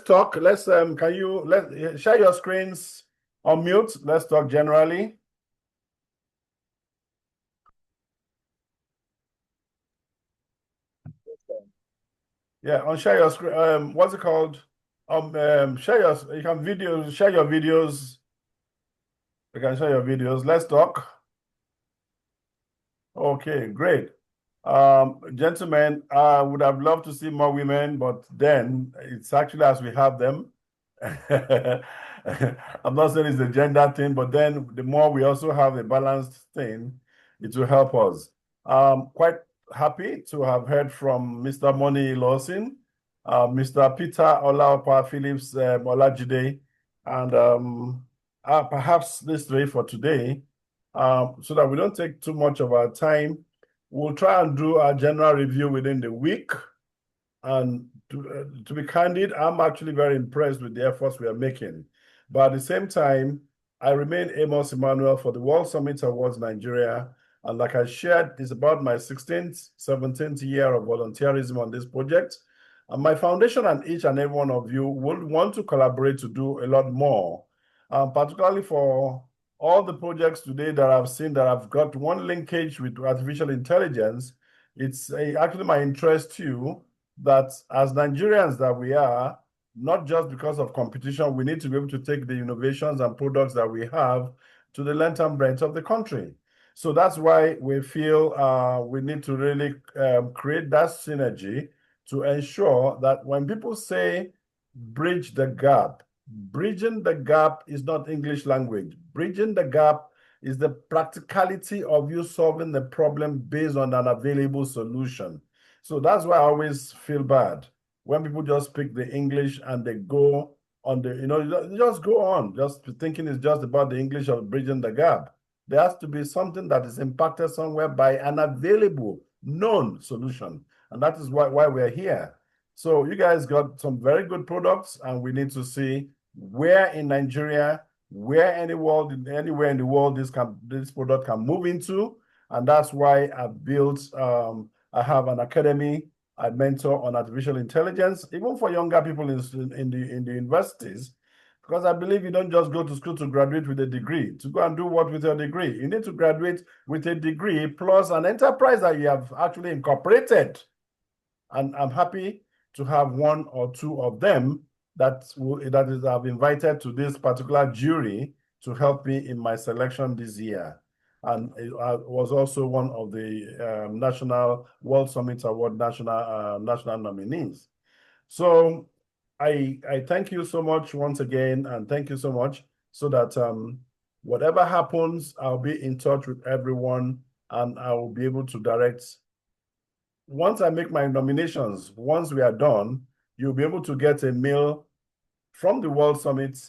talk. Can you share your screens on mute? Let's talk generally. Yeah, on share your screen. What's it called? Share your share your videos. You can share your videos. Let's talk. Okay, great. Gentlemen, I would have loved to see more women, but then it's actually as we have them. I'm not saying it's a gender thing, but then the more we also have a balanced thing, it will help us. Quite happy to have heard from Mr. Moni Lawson, Mr. Peter Olaopa Phillips Olajide, and perhaps these three for today, so that we don't take too much of our time. We'll try and do a general review within the week. And to be candid, I'm actually very impressed with the efforts we are making. But at the same time, I remain Amos Emmanuel for the World Summit Awards Nigeria. And like I shared, it's about my 16th, 17th year of volunteerism on this project. And my foundation and each and every one of you will want to collaborate to do a lot more, particularly for all the projects today that I've seen that I've got one linkage with artificial intelligence. It's actually my interest too, that as Nigerians that we are, not just because of competition, we need to be able to take the innovations and products that we have to the length and breadth of the country. So that's why we feel we need to really create that synergy to ensure that when people say bridge the gap, bridging the gap is not English language. Bridging the gap is the practicality of you solving the problem based on an available solution. So that's why I always feel bad when people just speak the English and they go on the, just go on, just thinking it's just about the English of bridging the gap. There has to be something that is impacted somewhere by an available, known solution. And that is why we're here. So you guys got some very good products, and we need to see where in Nigeria, anywhere in the world this product can move into. And that's why I've built, I have an academy. I mentor on artificial intelligence, even for younger people in the universities, because I believe you don't just go to school to graduate with a degree. To go and do what with your degree? You need to graduate with a degree plus an enterprise that you have actually incorporated. And I'm happy to have one or two of them that I've invited to this particular jury to help me in my selection this year. And I was also one of the National World Summit Award national nominees. So I thank you so much once again, and thank you so much, so that whatever happens, I'll be in touch with everyone, and I will be able to direct. Once I make my nominations, once we are done, you'll be able to get a mail from the World Summit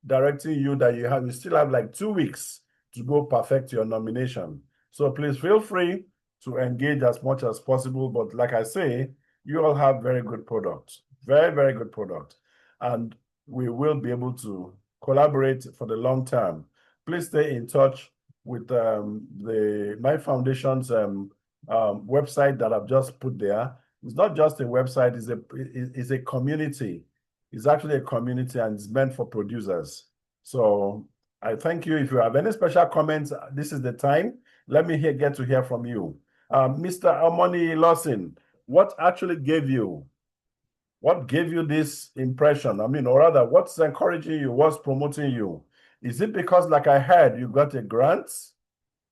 directing you that you still have like 2 weeks to go perfect your nomination. So please feel free to engage as much as possible. But like I say, you all have very good products, very, very good product. And we will be able to collaborate for the long term. Please stay in touch with my foundation's website that I've just put there. It's not just a website, it's a community. It's actually a community and it's meant for producers. So I thank you. If you have any special comments, this is the time. Let me get to hear from you. Mr. Amoni Lawson, what gave you this impression? I mean, or rather, what's encouraging you? What's promoting you? Is it because, like I heard, you got a grant?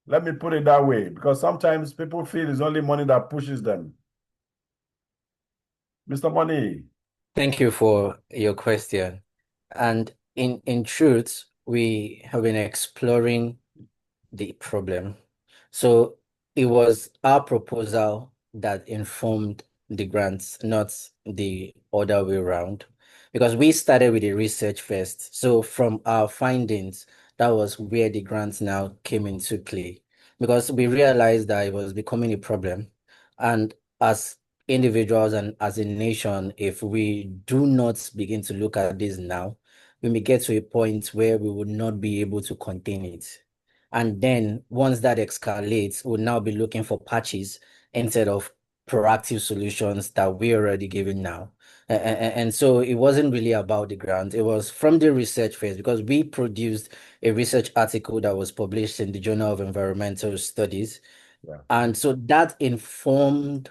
Let me put it that way, because sometimes people feel it's only money that pushes them. Mr. Money. Thank you for your question. And in truth, we have been exploring the problem. So it was our proposal that informed the grants, not the other way around, because we started with the research first. So from our findings, that was where the grants now came into play, because we realized that it was becoming a problem. And as individuals and as a nation, if we do not begin to look at this now, we may get to a point where we would not be able to contain it. And then once that escalates, we'll now be looking for patches instead of proactive solutions that we're already giving now. And so it wasn't really about the grant. It was from the research phase, because we produced a research article that was published in the Journal of Environmental Studies. Yeah. And so that informed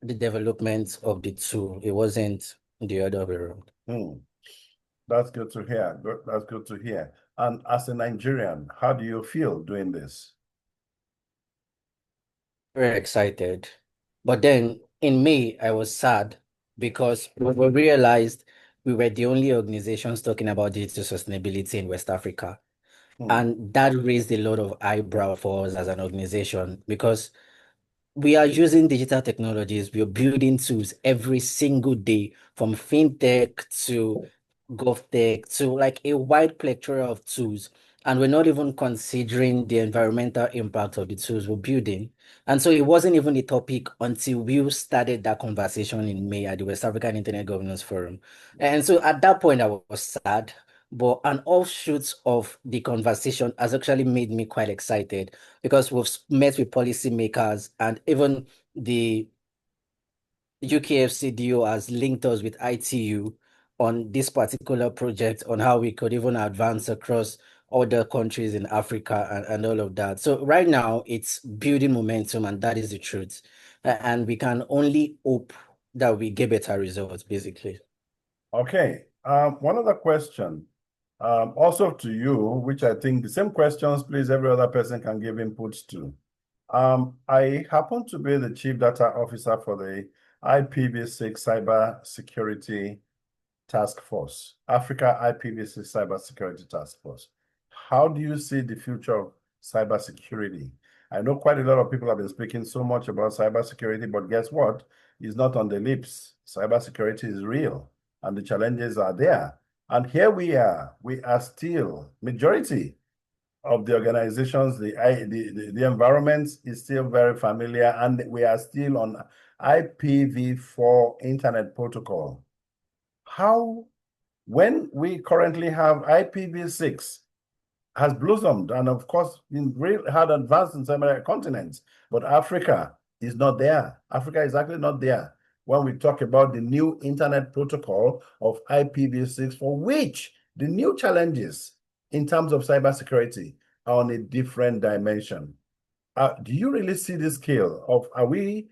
the development of the tool. It wasn't the other way around. That's good to hear. That's good to hear. And as a Nigerian, how do you feel doing this? Very excited. But then in May, I was sad because we realized we were the only organizations talking about digital sustainability in West Africa. And that raised a lot of eyebrow for us as an organization, because we are using digital technologies. We are building tools every single day, from fintech to GovTech to like a wide plethora of tools. And we're not even considering the environmental impact of the tools we're building. And so it wasn't even a topic until we started that conversation in May at the West African Internet Governance Forum. And so at that point, I was sad. But an offshoot of the conversation has actually made me quite excited, because we've met with policymakers, and even the UKFCDO has linked us with ITU on this particular project, on how we could even advance across other countries in Africa and all of that. So right now it's building momentum, and that is the truth. And we can only hope that we get better results, basically. Okay. One other question, also to you, which I think the same questions, please, every other person can give inputs to. I happen to be the Chief Data Officer for the IPv6 Cyber Security Task Force, Africa IPv6 Cyber Security Task Force. How do you see the future of cybersecurity? I know quite a lot of people have been speaking so much about cybersecurity, but guess what? It's not on the lips. Cybersecurity is real, and the challenges are there. And here we are still, majority of the organizations, the environment is still very familiar, and we are still on IPv4 Internet Protocol. When we currently have IPv6 has blossomed, and of course, had advanced in some other continents, but Africa is not there. Africa is actually not there when we talk about the new Internet Protocol of IPv6, for which the new challenges in terms of cybersecurity are on a different dimension. Do you really see the scale of, I mean,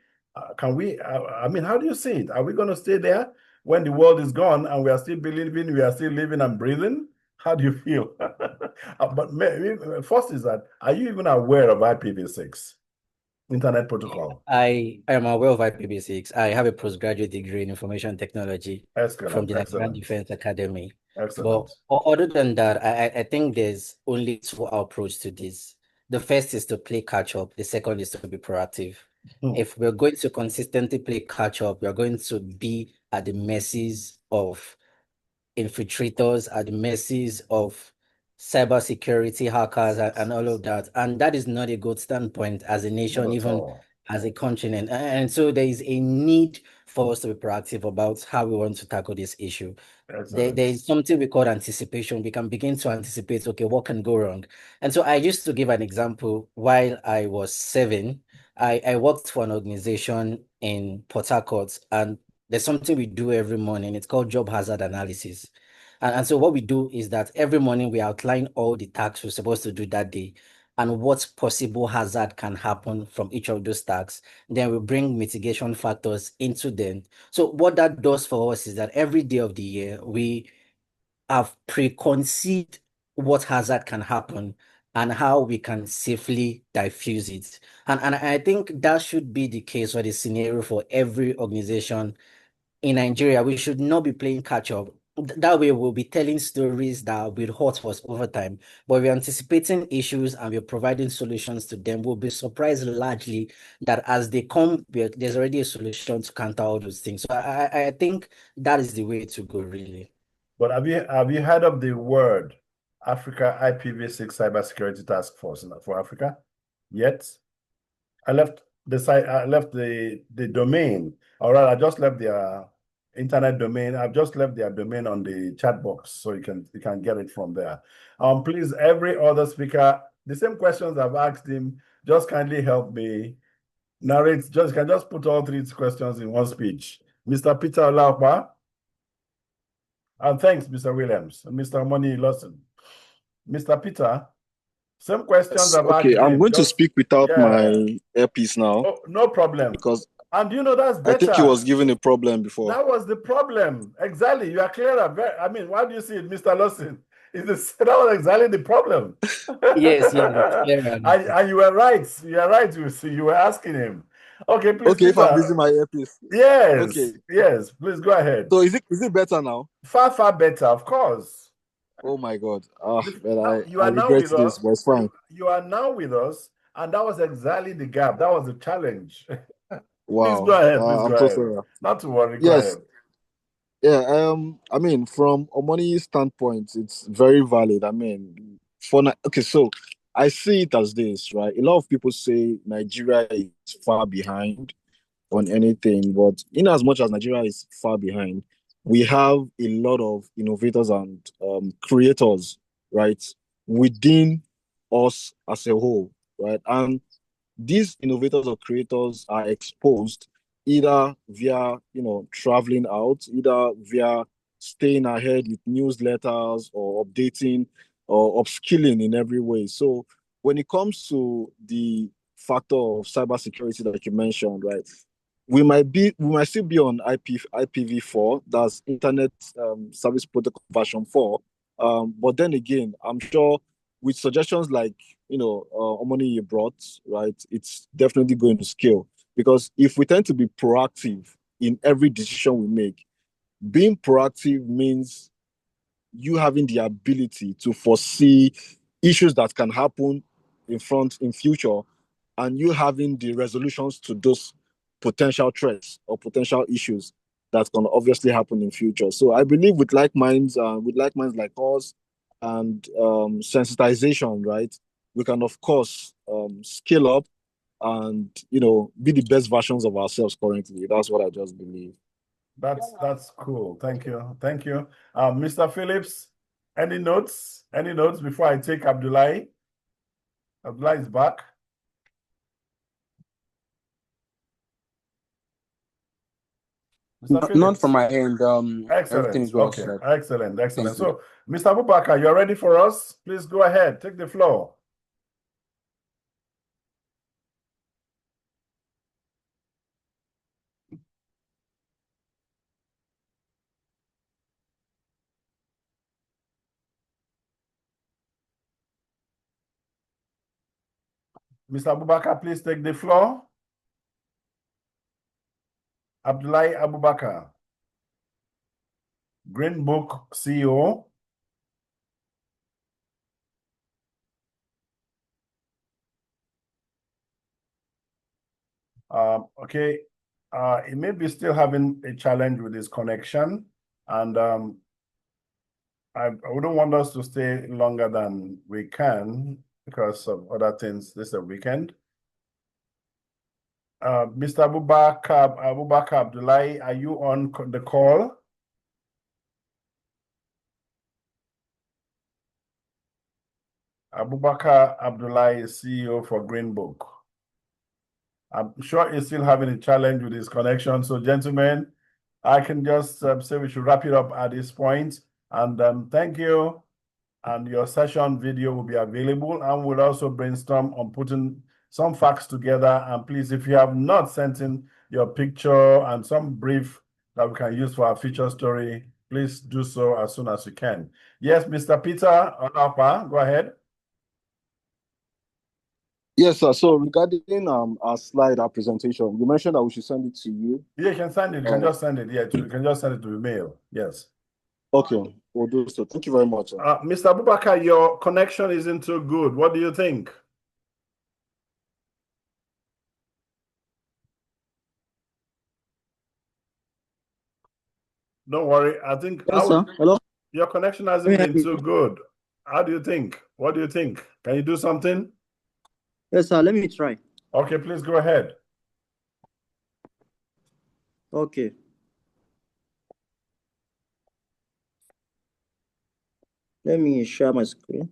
how do you see it? Are we going to stay there when the world is gone and we are still believing, we are still living and breathing? How do you feel? But maybe, first is that, are you even aware of IPv6 Internet Protocol? I am aware of IPv6. I have a postgraduate degree in information technology from the Nigerian Defense Academy. Excellent. But other than that, I think there's only two approaches to this. The first is to play catch up. The second is to be proactive. If we're going to consistently play catch up, we're going to be at the mercies of infiltrators, at the mercies of cybersecurity hackers and all of that. And that is not a good standpoint as a nation, Not at even all. as a continent. And so there is a need for us to be proactive about how we want to tackle this issue. There Excellent. is something we call anticipation. We can begin to anticipate, okay, what can go wrong? And so I used to give an example while I was 7. I worked for an organization in Port Harcourt, and there's something we do every morning. It's called job hazard analysis. And so what we do is that every morning we outline all the tasks we're supposed to do that day and what possible hazard can happen from each of those tasks. Then we bring mitigation factors into them. So what that does for us is that every day of the year, we have preconceived what hazard can happen and how we can safely diffuse it. And I think that should be the case or the scenario for every organization in Nigeria. We should not be playing catch up. That way, we'll be telling stories that will hurt us over time. But we're anticipating issues and we're providing solutions to them. We'll be surprised largely that as they come, there's already a solution to counter all those things. So I think that is the way to go, really. But have you heard of the word Africa IPv6 Cybersecurity Task Force for Africa yet? I left the site. I left the domain. All right, I just left their internet domain. I've just left their domain on the chat box, so you can get it from there. Please, every other speaker, the same questions I've asked him, just kindly help me narrate. Just put all 3 questions in one speech. Mr. Peter Olapa. And thanks, Mr. Williams and Mr. Money Lawson. Mr. Peter, same questions I've asked Okay, I'm him. going to speak without Yeah. my earpiece now Oh, no problem. because And you know that's I think he better. was given a problem before. That was the problem. Exactly. You are clear. I mean, why do you see it, Mr. Lawson? That was exactly the problem. Yes, it's clear. And you were right. You are right. You were asking him. Okay, please, Okay, if I'm Peter. using my earpiece. Yes. Okay. Yes. Please go ahead. So is it better now? Far, far better, of course. Oh my God. Now, you I are now regret with this, us. but it's fine. You are now with us, and that was exactly the gap. That was the challenge. Please Wow. go ahead. Please I'm go so ahead. sorry. Not to worry. Go Yes. ahead. Yeah. I mean, from Omoni's standpoint, it's very valid. I mean, okay, so I see it as this, right? A lot of people say Nigeria is far behind on anything, but in as much as Nigeria is far behind, we have a lot of innovators and creators, right, within us as a whole, right? And these innovators or creators are exposed either via, traveling out, either via staying ahead with newsletters or updating or upskilling in every way. So when it comes to the factor of cybersecurity that you mentioned, right, we might still be on IPv4, that's Internet Service Protocol version 4. But then again, I'm sure with suggestions like Omoni you brought, right, it's definitely going to scale. Because if we tend to be proactive in every decision we make, being proactive means you having the ability to foresee issues that can happen in future, and you having the resolutions to those potential threats or potential issues that can obviously happen in future. So I believe with like minds like us and sensitization, right, we can of course scale up and be the best versions of ourselves currently. That's what I just believe. That's cool. Thank you. Thank you. Mr. Phillips, any notes? Any notes before I take Abdullahi? Abdullahi is back. Mr. Phillips. Not from my end. Everything Excellent. is well Okay. said. Excellent. Excellent. Thank you. So, Mr. Abubakar, you're ready for us? Please go ahead. Take the floor. Mr. Abubakar, please take the floor. Abdullahi Abubakar, Green Book CEO. Okay, he may be still having a challenge with his connection, and I wouldn't want us to stay longer than we can because of other things. This is a weekend. Mr. Abubakar Abdullahi, are you on the call? Abubakar Abdullahi is CEO for Green Book. I'm sure he's still having a challenge with his connection. So, gentlemen, I can just say we should wrap it up at this point. And thank you. And your session video will be available. And we'll also brainstorm on putting some facts together. And please, if you have not sent in your picture and some brief that we can use for our feature story, please do so as soon as you can. Yes, Mr. Peter Olapa, go ahead. Yes, sir. So regarding our slide, our presentation, you mentioned that we should send it to you. Yeah, you can send it. You can just send it. Yeah, you can just send it to email. Yes. Okay, we'll do so. Thank you very much. Mr. Abubakar, your connection isn't too good. What do you think? Don't worry. I think Yes, sir. Hello. Your connection hasn't been too good. How do you think? What do you think? Can you do something? Yes, sir. Let me try. Okay, please go ahead. Okay. Let me share my screen.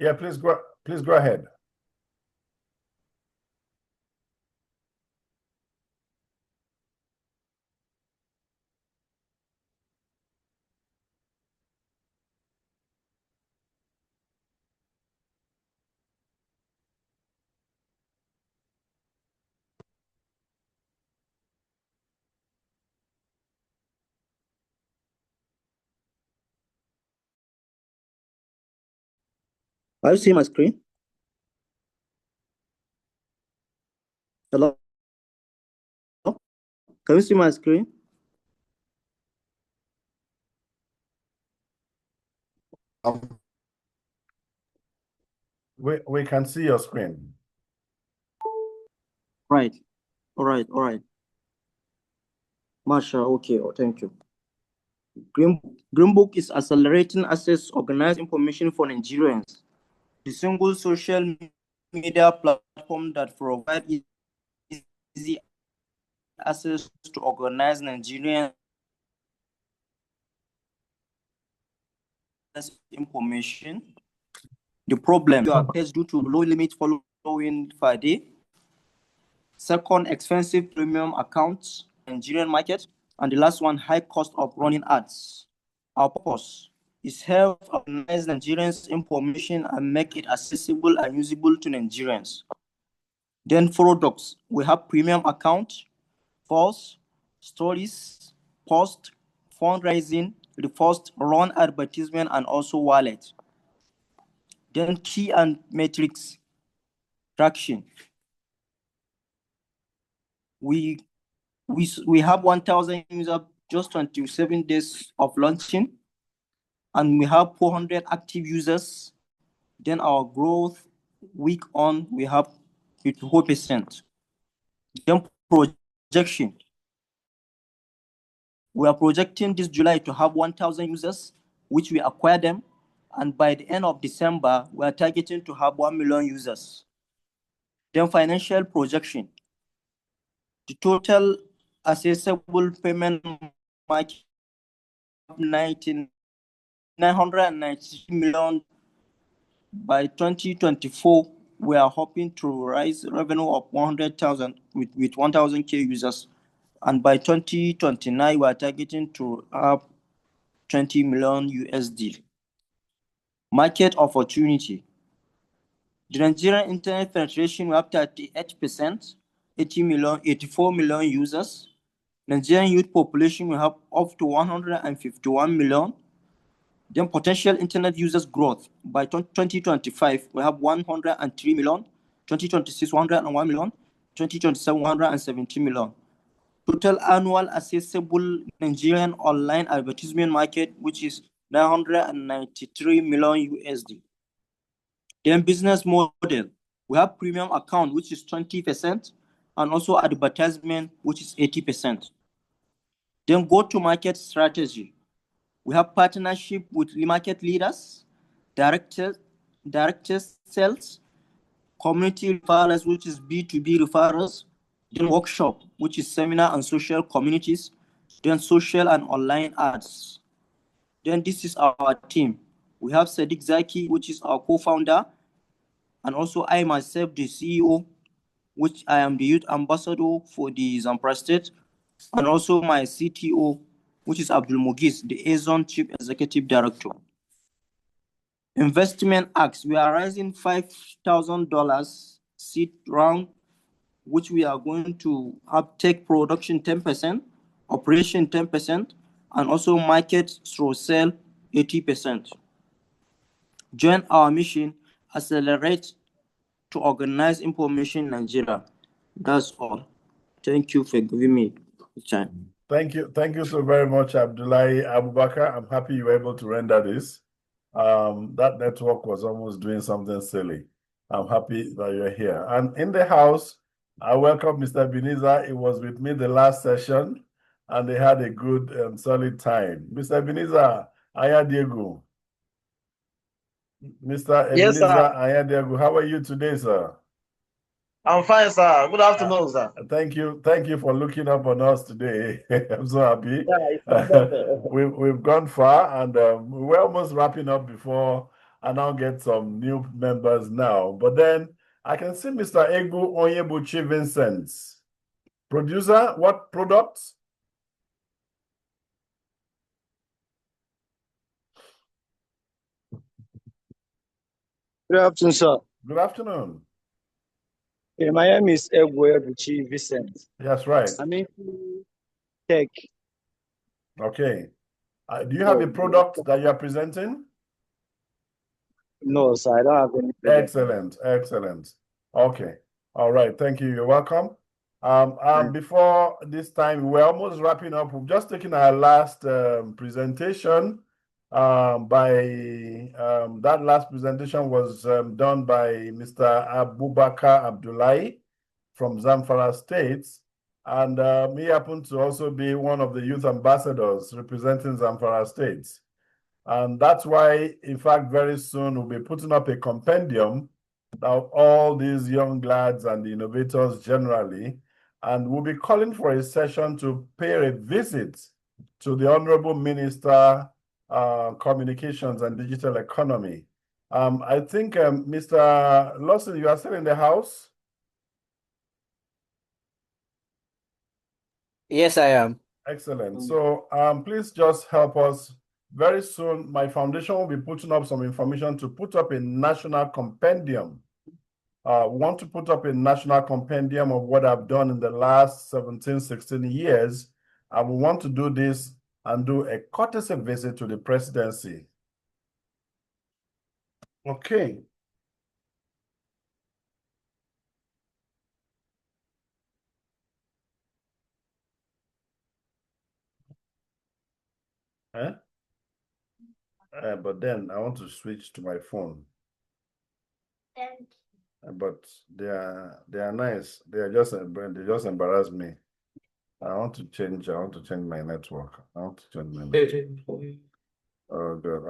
Yeah, please go ahead. Are you seeing my screen? Hello? Can you see my screen? We can see your screen. Right. All right. Masha, okay. Oh, thank you. Green Book is accelerating access to organized information for Nigerians. The single social media platform that provides easy access to organized Nigerian information. The problem you are faced due to low limit following per day. Second, expensive premium accounts, Nigerian market. And the last one, high cost of running ads. Our purpose is help organize Nigerians' information and make it accessible and usable to Nigerians. Then products, we have premium account, posts, stories, post, fundraising, repost, run advertisement, and also wallet. Then key and metrics traction. We have 1,000 users, just 27 days of launching, and we have 400 active users. Then our growth week on, we have 54%. Then projection. We are projecting this July to have 1,000 users, which we acquire them. And by the end of December, we are targeting to have 1 million users. Then financial projection. The total accessible payment market 990 million. By 2024, we are hoping to raise revenue of 100,000 with 1,000 users. And by 2029, we are targeting to have 20 million USD. Market opportunity. The Nigerian internet penetration, we have 38%, 84 million users. Nigerian youth population, we have up to 151 million. Then potential internet users growth. By 2025, we have 103 million. 2026, 101 million. 2027, 170 million. Total annual accessible Nigerian online advertisement market, which is 993 million USD. Then business model. We have premium account, which is 20%, and also advertisement, which is 80%. Then go-to-market strategy. We have partnership with market leaders, directors, sales, community referrals, which is B2B referrals, then workshop, which is seminar and social communities, then social and online ads. Then this is our team. We have Sadiq Zaki, which is our co-founder, and also I myself, the CEO, which I am the youth ambassador for the Zamfara State, and also my CTO, which is Abdul Mugiz, the Azon Chief Executive Director. Investment acts, we are raising $5,000 seed round, which we are going to have tech production 10%, operation 10%, and also market through sell 80%. Join our mission, accelerate to organize information in Nigeria. That's all. Thank you for giving me the time. Thank you so very much, Abdullahi Abubakar. I'm happy you were able to render this. That network was almost doing something silly. I'm happy that you're here. And in the house, I welcome Mr. Ebenezer. He was with me the last session, and they had a good and solid time. Mr. Ebenezer, Aya Diego. Mr. Yes, Ebenezer sir. Aya Diego, how are you today, sir? I'm fine, sir. Good afternoon, sir. Thank you for looking up on us today. I'm so happy. Yeah, it's my pleasure. We've gone far, and we're almost wrapping up before I now get some new members now. But then I can see Mr. Egu Onyebuchi Vincent. Producer, what products? Good afternoon, sir. Good afternoon. Okay, my name is Buchi Vincent. That's right. I'm into tech. Okay. Do you have a product that you're presenting? No, sir, I don't have any product. Excellent. Okay. All right. Thank you. You're welcome. Before this time, we're almost wrapping up. We've just taken our last presentation. That last presentation was done by Mr. Abubakar Abdullahi from Zamfara State. And he happened to also be one of the youth ambassadors representing Zamfara State. And that's why, in fact, very soon we'll be putting up a compendium of all these young lads and the innovators generally. And we'll be calling for a session to pay a visit to the Honorable Minister, Communications and Digital Economy. I think, Mr. Lawson, you are still in the house? Yes, I am. Excellent. So please just help us. Very soon, my foundation will be putting up some information to put up a national compendium. We want to put up a national compendium of what I've done in the last 17, 16 years. And we want to do this and do a courtesy visit to the presidency. Okay. Huh? But then I want to switch to my phone. But they are nice. They just embarrass me. I want to change my network. Oh, good.